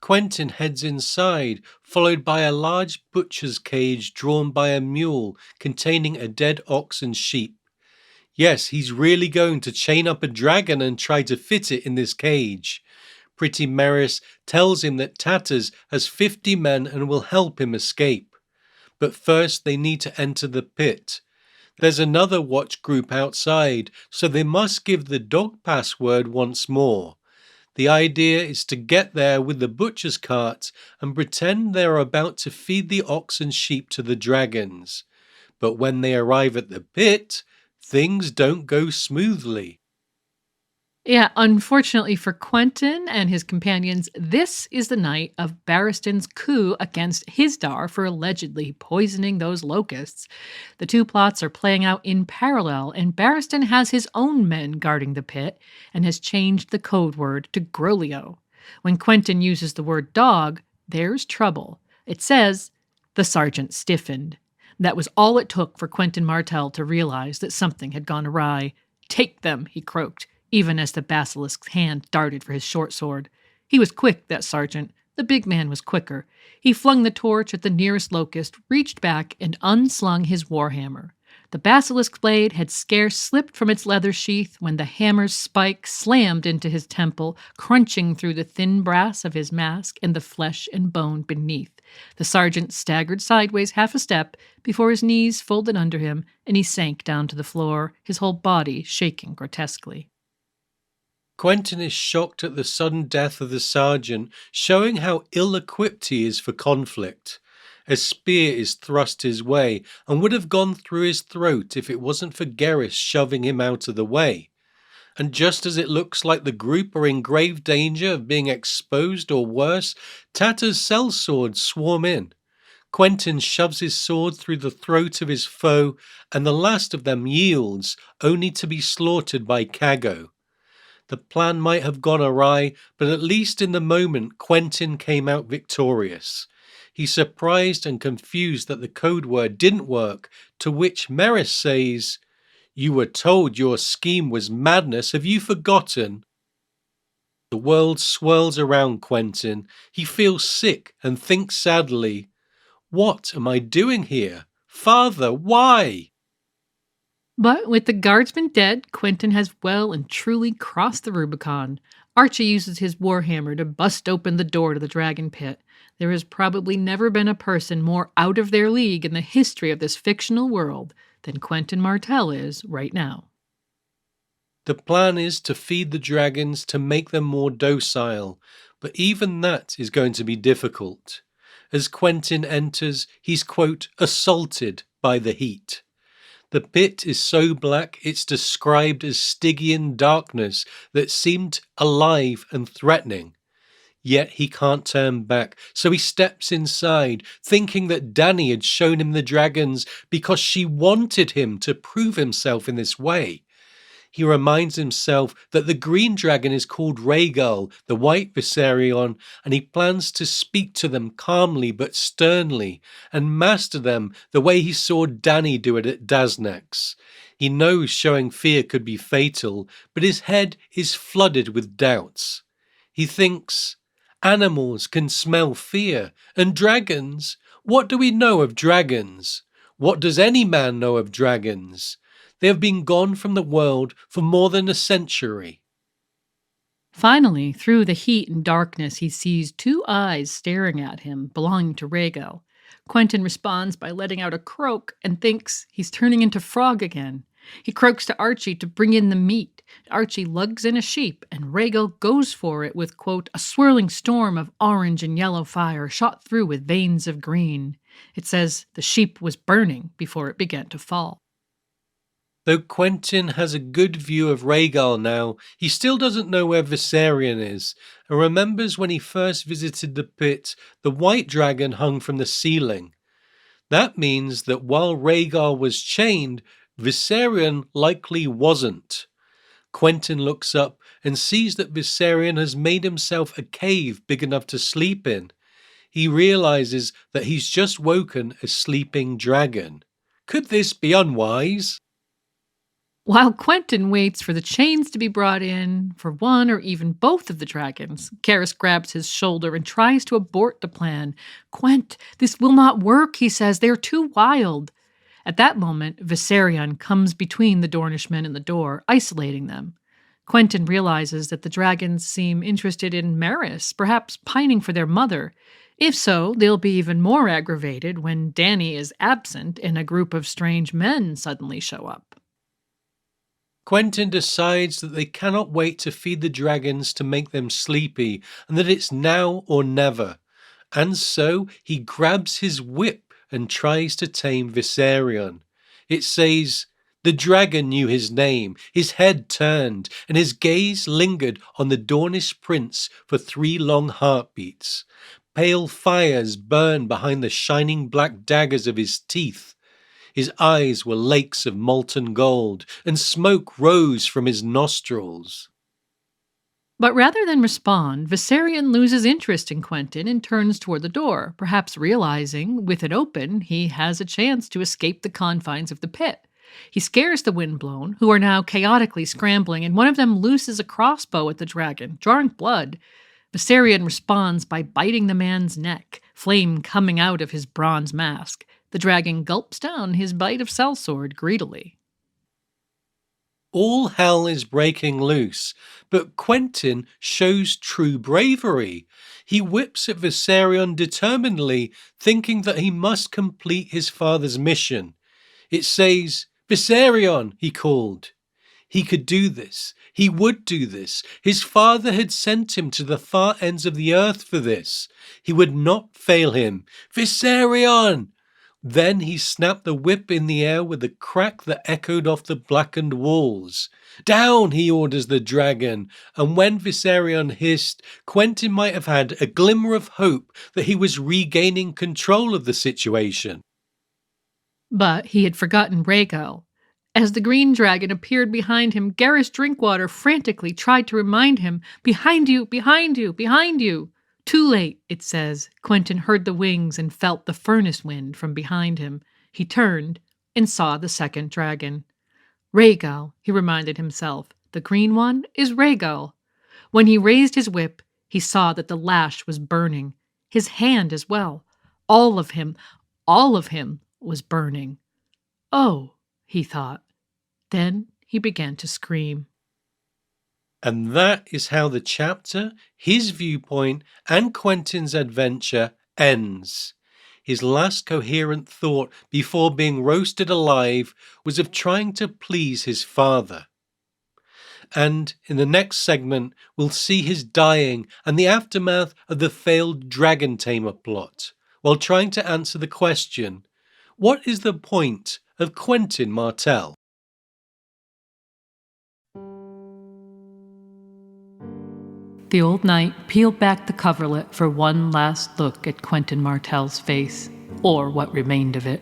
Quentyn heads inside, followed by a large butcher's cage drawn by a mule containing a dead ox and sheep. Yes, he's really going to chain up a dragon and try to fit it in this cage. Pretty Merys tells him that Tatters has 50 men and will help him escape. But first they need to enter the pit. There's another watch group outside, so they must give the dog password once more. The idea is to get there with the butcher's cart and pretend they are about to feed the ox and sheep to the dragons. But when they arrive at the pit, things don't go smoothly. Yeah, unfortunately for Quentyn and his companions, this is the night of Barristan's coup against Hisdar for allegedly poisoning those locusts. The two plots are playing out in parallel, and Barristan has his own men guarding the pit and has changed the code word to Grolio. When Quentyn uses the word dog, there's trouble. It says, the sergeant stiffened. That was all it took for Quentyn Martell to realize that something had gone awry. Take them, he croaked, even as the basilisk's hand darted for his short sword. He was quick, that sergeant. The big man was quicker. He flung the torch at the nearest locust, reached back, and unslung his warhammer. The basilisk's blade had scarce slipped from its leather sheath when the hammer's spike slammed into his temple, crunching through the thin brass of his mask and the flesh and bone beneath. The sergeant staggered sideways half a step before his knees folded under him, and he sank down to the floor, his whole body shaking grotesquely. Quentyn is shocked at the sudden death of the sergeant, showing how ill-equipped he is for conflict. A spear is thrust his way and would have gone through his throat if it wasn't for Gerris shoving him out of the way. And just as it looks like the group are in grave danger of being exposed or worse, Tatter's sellswords swarm in. Quentyn shoves his sword through the throat of his foe, and the last of them yields, only to be slaughtered by Cago. The plan might have gone awry, but at least in the moment Quentyn came out victorious. He's surprised and confused that the code word didn't work, to which Merys says, "You were told your scheme was madness, have you forgotten?" The world swirls around Quentyn. He feels sick and thinks sadly, "What am I doing here? Father, why?" But with the guardsmen dead, Quentyn has well and truly crossed the Rubicon. Archie uses his warhammer to bust open the door to the dragon pit. There has probably never been a person more out of their league in the history of this fictional world than Quentyn Martell is right now. The plan is to feed the dragons to make them more docile, but even that is going to be difficult. As Quentyn enters, he's, quote, assaulted by the heat. The pit is so black it's described as Stygian darkness that seemed alive and threatening. Yet he can't turn back, so he steps inside, thinking that Dany had shown him the dragons because she wanted him to prove himself in this way. He reminds himself that the green dragon is called Rhaegal, the white Viserion, and he plans to speak to them calmly but sternly and master them the way he saw Dany do it at Daznax. He knows showing fear could be fatal, but his head is flooded with doubts. He thinks, animals can smell fear, and dragons? What do we know of dragons? What does any man know of dragons? They have been gone from the world for more than a century. Finally, through the heat and darkness, he sees two eyes staring at him, belonging to Rhaegal. Quentyn responds by letting out a croak and thinks he's turning into frog again. He croaks to Archie to bring in the meat. Archie lugs in a sheep, and Rhaegal goes for it with, quote, a swirling storm of orange and yellow fire shot through with veins of green. It says the sheep was burning before it began to fall. Though Quentyn has a good view of Rhaegal now, he still doesn't know where Viserion is, and remembers when he first visited the pit, the white dragon hung from the ceiling. That means that while Rhaegal was chained, Viserion likely wasn't. Quentyn looks up and sees that Viserion has made himself a cave big enough to sleep in. He realizes that he's just woken a sleeping dragon. Could this be unwise? While Quentyn waits for the chains to be brought in for one or even both of the dragons, Garrus grabs his shoulder and tries to abort the plan. "Quent, this will not work," he says. "They are too wild." At that moment, Viserion comes between the Dornishmen and the door, isolating them. Quentyn realizes that the dragons seem interested in Merys, perhaps pining for their mother. If so, they'll be even more aggravated when Dany is absent and a group of strange men suddenly show up. Quentyn decides that they cannot wait to feed the dragons to make them sleepy, and that it's now or never. And so he grabs his whip and tries to tame Viserion. It says, "The dragon knew his name, his head turned, and his gaze lingered on the Dornish prince for 3 long heartbeats. Pale fires burned behind the shining black daggers of his teeth. His eyes were lakes of molten gold, and smoke rose from his nostrils." But rather than respond, Viserion loses interest in Quentyn and turns toward the door, perhaps realizing, with it open, he has a chance to escape the confines of the pit. He scares the Windblown, who are now chaotically scrambling, and one of them looses a crossbow at the dragon, drawing blood. Viserion responds by biting the man's neck, flame coming out of his bronze mask. The dragon gulps down his bite of sellsword greedily. All hell is breaking loose, but Quentyn shows true bravery. He whips at Viserion determinedly, thinking that he must complete his father's mission. It says, "Viserion," he called. He could do this. He would do this. His father had sent him to the far ends of the earth for this. He would not fail him. "Viserion!" Then he snapped the whip in the air with a crack that echoed off the blackened walls. "Down," he orders the dragon, and when Viserion hissed, Quentyn might have had a glimmer of hope that he was regaining control of the situation. But he had forgotten Rhaegal. As the green dragon appeared behind him, Garrus Drinkwater frantically tried to remind him, "Behind you, behind you, behind you." Too late, it says. Quentyn heard the wings and felt the furnace wind from behind him. He turned and saw the second dragon. Rhaegal, he reminded himself. The green one is Rhaegal. When he raised his whip, he saw that the lash was burning. His hand as well. All of him was burning. Oh, he thought. Then he began to scream. And that is how the chapter, his viewpoint, and Quentyn's adventure ends. His last coherent thought before being roasted alive was of trying to please his father. And in the next segment, we'll see his dying and the aftermath of the failed dragon tamer plot, while trying to answer the question, what is the point of Quentyn Martell? The old knight peeled back the coverlet for one last look at Quentyn Martell's face, or what remained of it.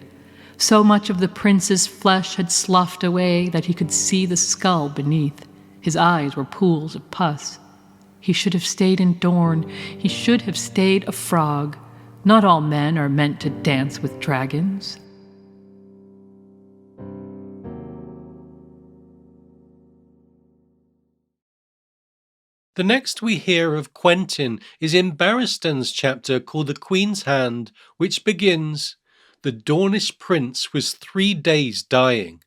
So much of the prince's flesh had sloughed away that he could see the skull beneath. His eyes were pools of pus. He should have stayed in Dorne. He should have stayed a frog. Not all men are meant to dance with dragons. The next we hear of Quentyn is in Barristan's chapter called The Queen's Hand, which begins, "The Dornish prince was 3 days dying."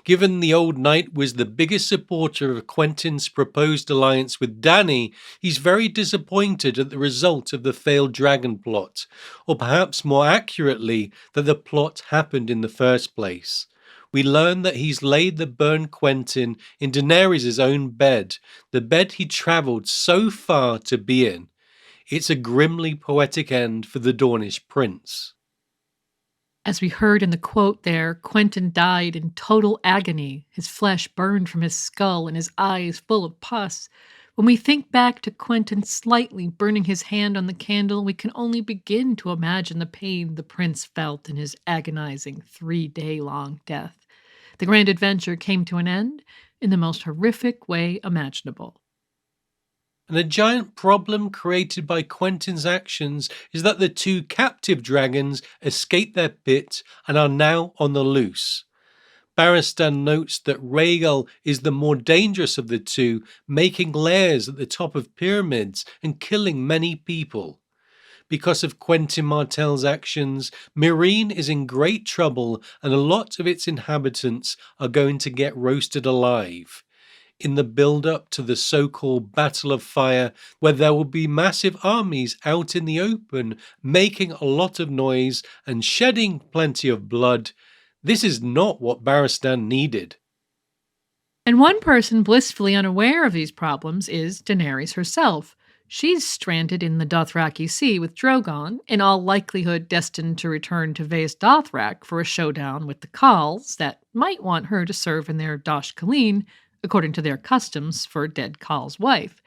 Given the old knight was the biggest supporter of Quentyn's proposed alliance with Dany, he's very disappointed at the result of the failed dragon plot, or perhaps more accurately, that the plot happened in the first place. We learn that he's laid the burned Quentyn in Daenerys' own bed, the bed he travelled so far to be in. It's a grimly poetic end for the Dornish prince. As we heard in the quote there, Quentyn died in total agony, his flesh burned from his skull and his eyes full of pus. When we think back to Quentyn slightly burning his hand on the candle, we can only begin to imagine the pain the prince felt in his agonizing 3-day-long death. The grand adventure came to an end in the most horrific way imaginable. And a giant problem created by Quentyn's actions is that the 2 captive dragons escaped their pit and are now on the loose. Barristan notes that Rhaegal is the more dangerous of the 2, making lairs at the top of pyramids and killing many people. Because of Quentyn Martell's actions, Meereen is in great trouble and a lot of its inhabitants are going to get roasted alive. In the build-up to the so-called Battle of Fire, where there will be massive armies out in the open, making a lot of noise and shedding plenty of blood, this is not what Barristan needed. And one person blissfully unaware of these problems is Daenerys herself. She's stranded in the Dothraki Sea with Drogon, in all likelihood destined to return to Vaes Dothrak for a showdown with the Khals that might want her to serve in their Dosh Khaleen, according to their customs for a dead Khal's wife.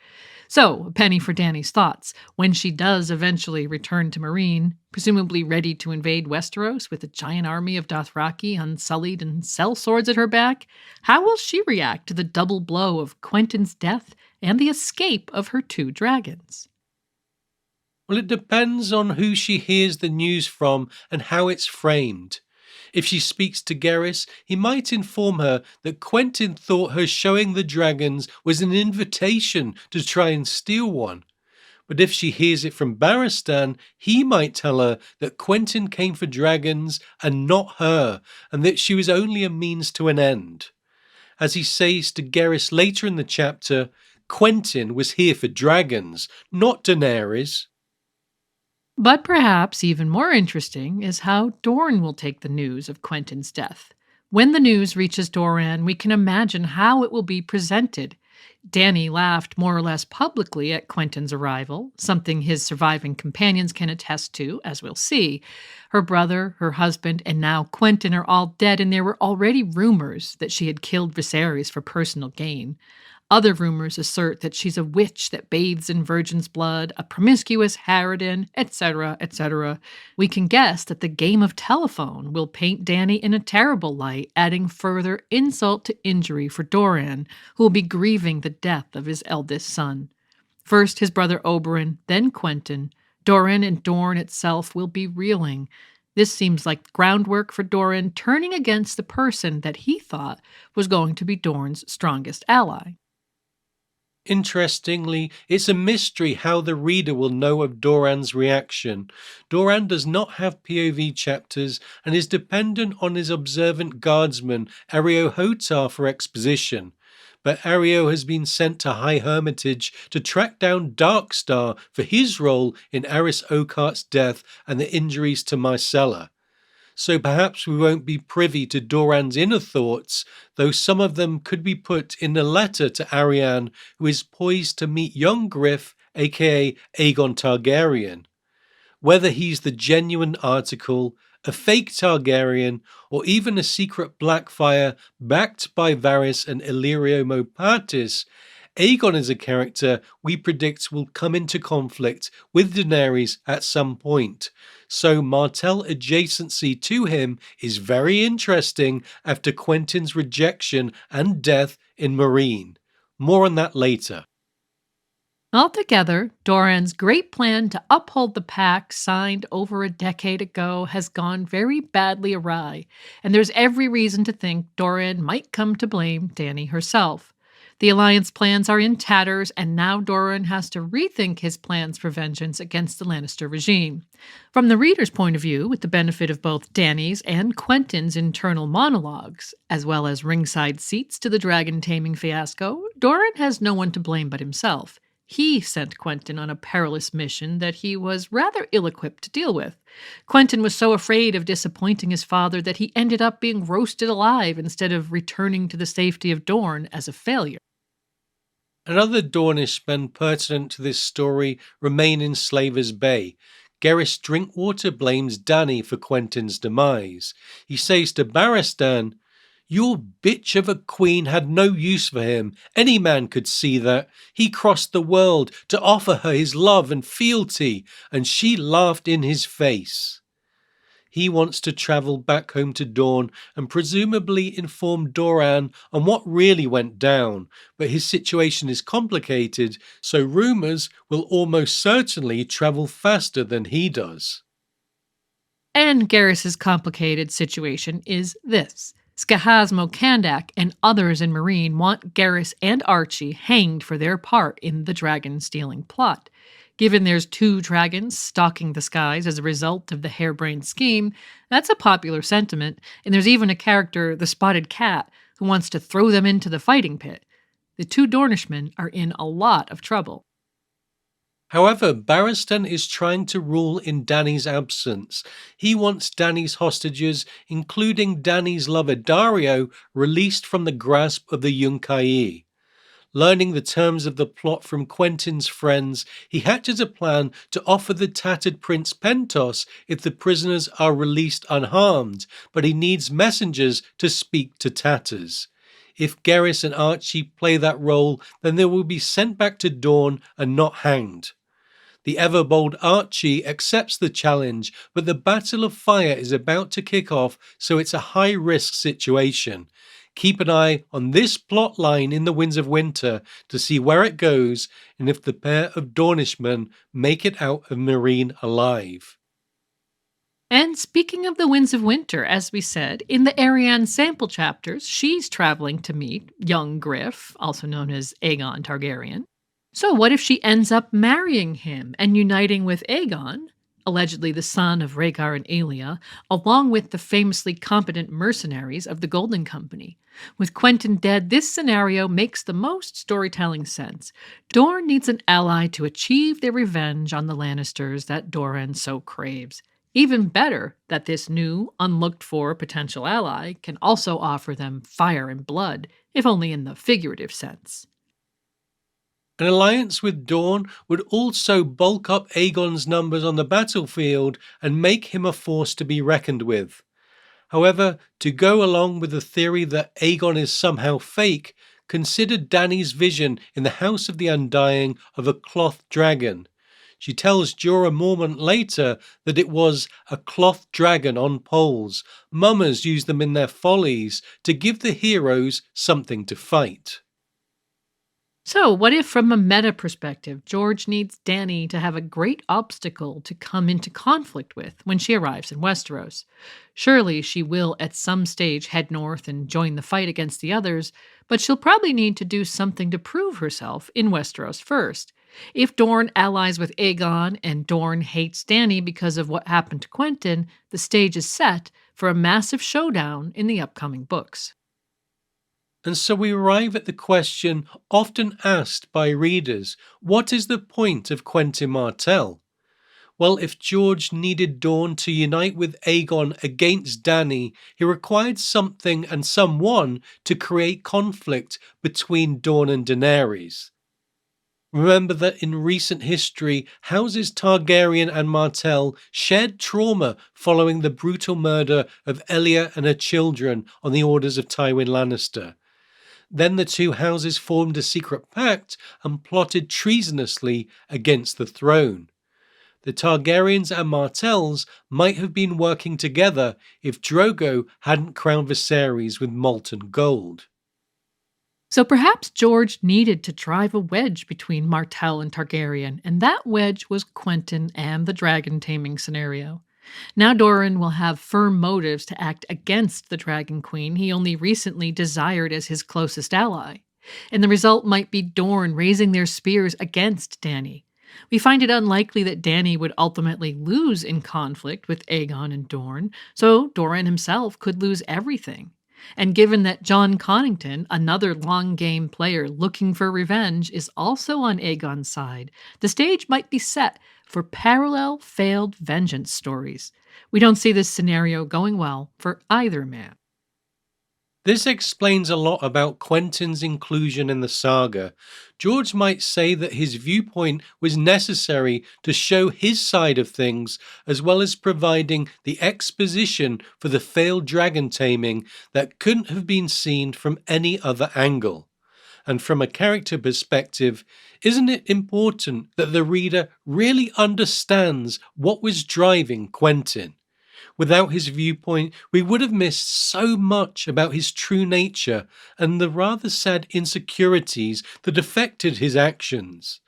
So, a penny for Dany's thoughts. When she does eventually return to Meereen, presumably ready to invade Westeros with a giant army of Dothraki unsullied and sellswords at her back, how will she react to the double blow of Quentyn's death and the escape of her two dragons? Well, it depends on who she hears the news from and how it's framed. If she speaks to Garrus, he might inform her that Quentyn thought her showing the dragons was an invitation to try and steal one. But if she hears it from Barristan, he might tell her that Quentyn came for dragons and not her, and that she was only a means to an end. As he says to Garrus later in the chapter, Quentyn was here for dragons, not Daenerys. But perhaps even more interesting is how Dorne will take the news of Quentyn's death. When the news reaches Doran, we can imagine how it will be presented. Dany laughed more or less publicly at Quentyn's arrival, something his surviving companions can attest to, as we'll see. Her brother, her husband, and now Quentyn are all dead, and there were already rumors that she had killed Viserys for personal gain. Other rumors assert that she's a witch that bathes in virgin's blood, a promiscuous harridan, etc., etc. We can guess that the game of telephone will paint Dany in a terrible light, adding further insult to injury for Doran, who will be grieving the death of his eldest son. First his brother Oberyn, then Quentyn. Doran and Dorne itself will be reeling. This seems like groundwork for Doran turning against the person that he thought was going to be Dorne's strongest ally. Interestingly, it's a mystery how the reader will know of Doran's reaction. Doran does not have POV chapters and is dependent on his observant guardsman Areo Hotar for exposition. But Areo has been sent to High Hermitage to track down Darkstar for his role in Aris Oakhart's death and the injuries to Myrcella. So perhaps we won't be privy to Doran's inner thoughts, though some of them could be put in a letter to Arianne, who is poised to meet young Griff, aka Aegon Targaryen. Whether he's the genuine article, a fake Targaryen, or even a secret Blackfire backed by Varys and Illyrio Mopatis, Aegon is a character we predict will come into conflict with Daenerys at some point, so Martell adjacency to him is very interesting after Quentyn's rejection and death in Meereen. More on that later. Altogether, Doran's great plan to uphold the pact signed over a decade ago has gone very badly awry, and there's every reason to think Doran might come to blame Dany herself. The alliance plans are in tatters, and now Doran has to rethink his plans for vengeance against the Lannister regime. From the reader's point of view, with the benefit of both Dany's and Quentyn's internal monologues, as well as ringside seats to the dragon taming fiasco, Doran has no one to blame but himself. He sent Quentyn on a perilous mission that he was rather ill-equipped to deal with. Quentyn was so afraid of disappointing his father that he ended up being roasted alive instead of returning to the safety of Dorne as a failure. Another Dornish men pertinent to this story remain in Slaver's Bay. Garrus Drinkwater blames Dany for Quentyn's demise. He says to Barristan, "Your bitch of a queen had no use for him. Any man could see that. He crossed the world to offer her his love and fealty, and she laughed in his face." He wants to travel back home to Dorne and presumably inform Doran on what really went down, but his situation is complicated, so rumours will almost certainly travel faster than he does. And Garrus's complicated situation is this. Skahaz Kandak and others in Meereen want Garrus and Archie hanged for their part in the dragon-stealing plot. Given there's two dragons stalking the skies as a result of the harebrained scheme, that's a popular sentiment, and there's even a character, the Spotted Cat, who wants to throw them into the fighting pit. The two Dornishmen are in a lot of trouble. However, Barristan is trying to rule in Dany's absence. He wants Dany's hostages, including Dany's lover Dario, released from the grasp of the Yunkai. Learning the terms of the plot from Quentyn's friends, he hatches a plan to offer the tattered Prince Pentos if the prisoners are released unharmed, but he needs messengers to speak to Tatters. If Gerris and Archie play that role, then they will be sent back to Dorne and not hanged. The ever-bold Archie accepts the challenge, but the Battle of Fire is about to kick off, so it's a high-risk situation. Keep an eye on this plot line in the Winds of Winter to see where it goes and if the pair of Dornishmen make it out of Meereen alive. And speaking of the Winds of Winter, as we said, in the Arianne sample chapters, she's traveling to meet young Griff, also known as Aegon Targaryen. So what if she ends up marrying him and uniting with Aegon, allegedly the son of Rhaegar and Aelia, along with the famously competent mercenaries of the Golden Company? With Quentyn dead, this scenario makes the most storytelling sense. Dorne needs an ally to achieve their revenge on the Lannisters that Doran so craves. Even better that this new, unlooked-for potential ally can also offer them fire and blood, if only in the figurative sense. An alliance with Dorne would also bulk up Aegon's numbers on the battlefield and make him a force to be reckoned with. However, to go along with the theory that Aegon is somehow fake, consider Dany's vision in the House of the Undying of a cloth dragon. She tells Jorah Mormont later that it was a cloth dragon on poles. Mummers use them in their follies to give the heroes something to fight. So, what if, from a meta perspective, George needs Dany to have a great obstacle to come into conflict with when she arrives in Westeros? Surely she will at some stage head north and join the fight against the others, but she'll probably need to do something to prove herself in Westeros first. If Dorne allies with Aegon and Dorne hates Dany because of what happened to Quentyn, the stage is set for a massive showdown in the upcoming books. And so we arrive at the question often asked by readers, what is the point of Quentyn Martell? Well, if George needed Dorne to unite with Aegon against Dany, he required something and someone to create conflict between Dorne and Daenerys. Remember that in recent history, houses Targaryen and Martell shared trauma following the brutal murder of Elia and her children on the orders of Tywin Lannister. Then the two houses formed a secret pact and plotted treasonously against the throne. The Targaryens and Martells might have been working together if Drogo hadn't crowned Viserys with molten gold. So perhaps George needed to drive a wedge between Martell and Targaryen, and that wedge was Quentyn and the dragon taming scenario. Now Doran will have firm motives to act against the Dragon Queen he only recently desired as his closest ally. And the result might be Dorne raising their spears against Dany. We find it unlikely that Dany would ultimately lose in conflict with Aegon and Dorne, so Doran himself could lose everything. And given that Jon Connington, another long-game player looking for revenge, is also on Aegon's side, the stage might be set for parallel failed vengeance stories. We don't see this scenario going well for either man. This explains a lot about Quentyn's inclusion in the saga. George might say that his viewpoint was necessary to show his side of things, as well as providing the exposition for the failed dragon taming that couldn't have been seen from any other angle. And from a character perspective, isn't it important that the reader really understands what was driving Quentyn? Without his viewpoint, we would have missed so much about his true nature and the rather sad insecurities that affected his actions.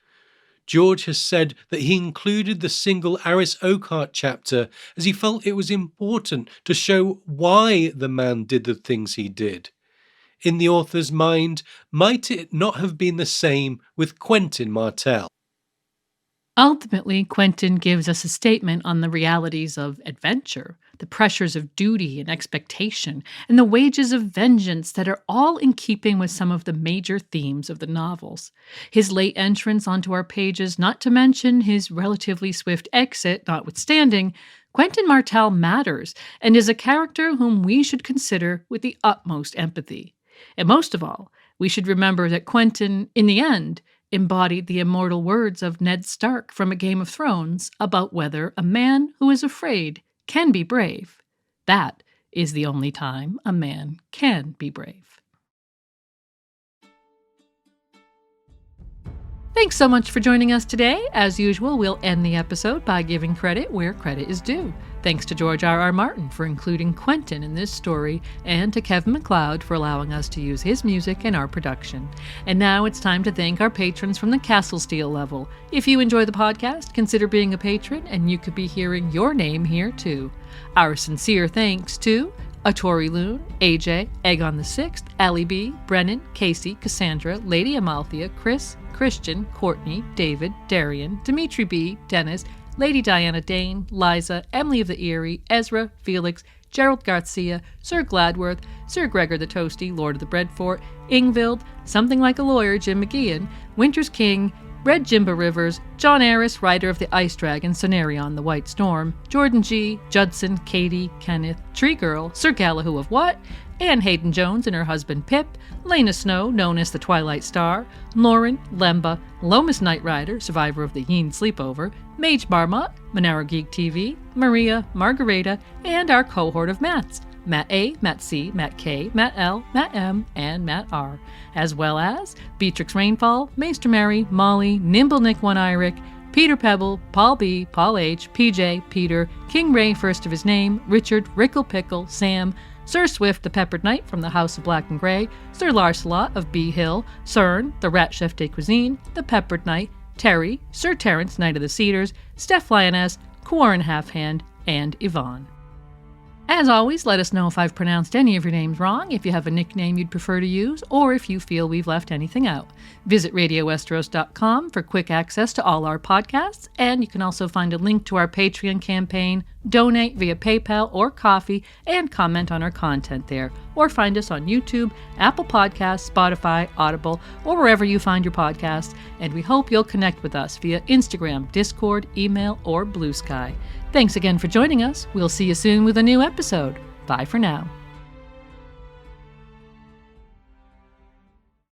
George has said that he included the single Aris Oakheart chapter as he felt it was important to show why the man did the things he did. In the author's mind, might it not have been the same with Quentyn Martell? Ultimately, Quentyn gives us a statement on the realities of adventure, the pressures of duty and expectation, and the wages of vengeance that are all in keeping with some of the major themes of the novels. His late entrance onto our pages, not to mention his relatively swift exit notwithstanding, Quentyn Martell matters and is a character whom we should consider with the utmost empathy. And most of all, we should remember that Quentyn, in the end, embodied the immortal words of Ned Stark from A Game of Thrones about whether a man who is afraid can be brave. That is the only time a man can be brave. Thanks so much for joining us today. As usual, we'll end the episode by giving credit where credit is due. Thanks to George R.R. Martin for including Quentyn in this story, and to Kevin MacLeod for allowing us to use his music in our production. And now it's time to thank our patrons from the Castle Steel level. If you enjoy the podcast, consider being a patron, and you could be hearing your name here too. Our sincere thanks to Atori Loon, AJ, Egon the Sixth, Allie B, Brennan, Casey, Cassandra, Lady Amalthea, Chris, Christian, Courtney, David, Darian, Dimitri B, Dennis, Lady Diana Dane, Liza, Emily of the Eyrie, Ezra, Felix, Gerald Garcia, Sir Gladworth, Sir Gregor the Toasty, Lord of the Breadfort, Ingvild, Something Like a Lawyer, Jim McGeehan, Winter's King, Red Jimba Rivers, John Aris, Rider of the Ice Dragon, Cenarion the White Storm, Jordan G, Judson, Katie, Kenneth, Tree Girl, Sir Galahoo of What, Anne Hayden Jones and her husband Pip, Lena Snow, known as the Twilight Star, Lauren, Lemba, Lomas Knight Rider, survivor of the Yeen Sleepover, Mage Marmot, Monaro Geek TV, Maria, Margareta, and our cohort of Matts, Matt A, Matt C, Matt K, Matt L, Matt M, and Matt R, as well as Beatrix Rainfall, Maester Mary, Molly, Nimble Nick One Iric, Peter Pebble, Paul B, Paul H, PJ, Peter, King Ray first of his name, Richard, Rickle Pickle, Sam, Sir Swift the Peppered Knight from the House of Black and Grey, Sir Larcelot of Bee Hill, Cern, the Rat Chef de Cuisine, the Peppered Knight, Terry, Sir Terence, Knight of the Cedars, Steph Lioness, Quarren Halfhand, and Yvonne. As always, let us know if I've pronounced any of your names wrong, if you have a nickname you'd prefer to use, or if you feel we've left anything out. Visit RadioWesteros.com for quick access to all our podcasts, and you can also find a link to our Patreon campaign, donate via PayPal or Ko-fi, and comment on our content there. Or find us on YouTube, Apple Podcasts, Spotify, Audible, or wherever you find your podcasts, and we hope you'll connect with us via Instagram, Discord, email, or Blue Sky. Thanks again for joining us. We'll see you soon with a new episode. Bye for now.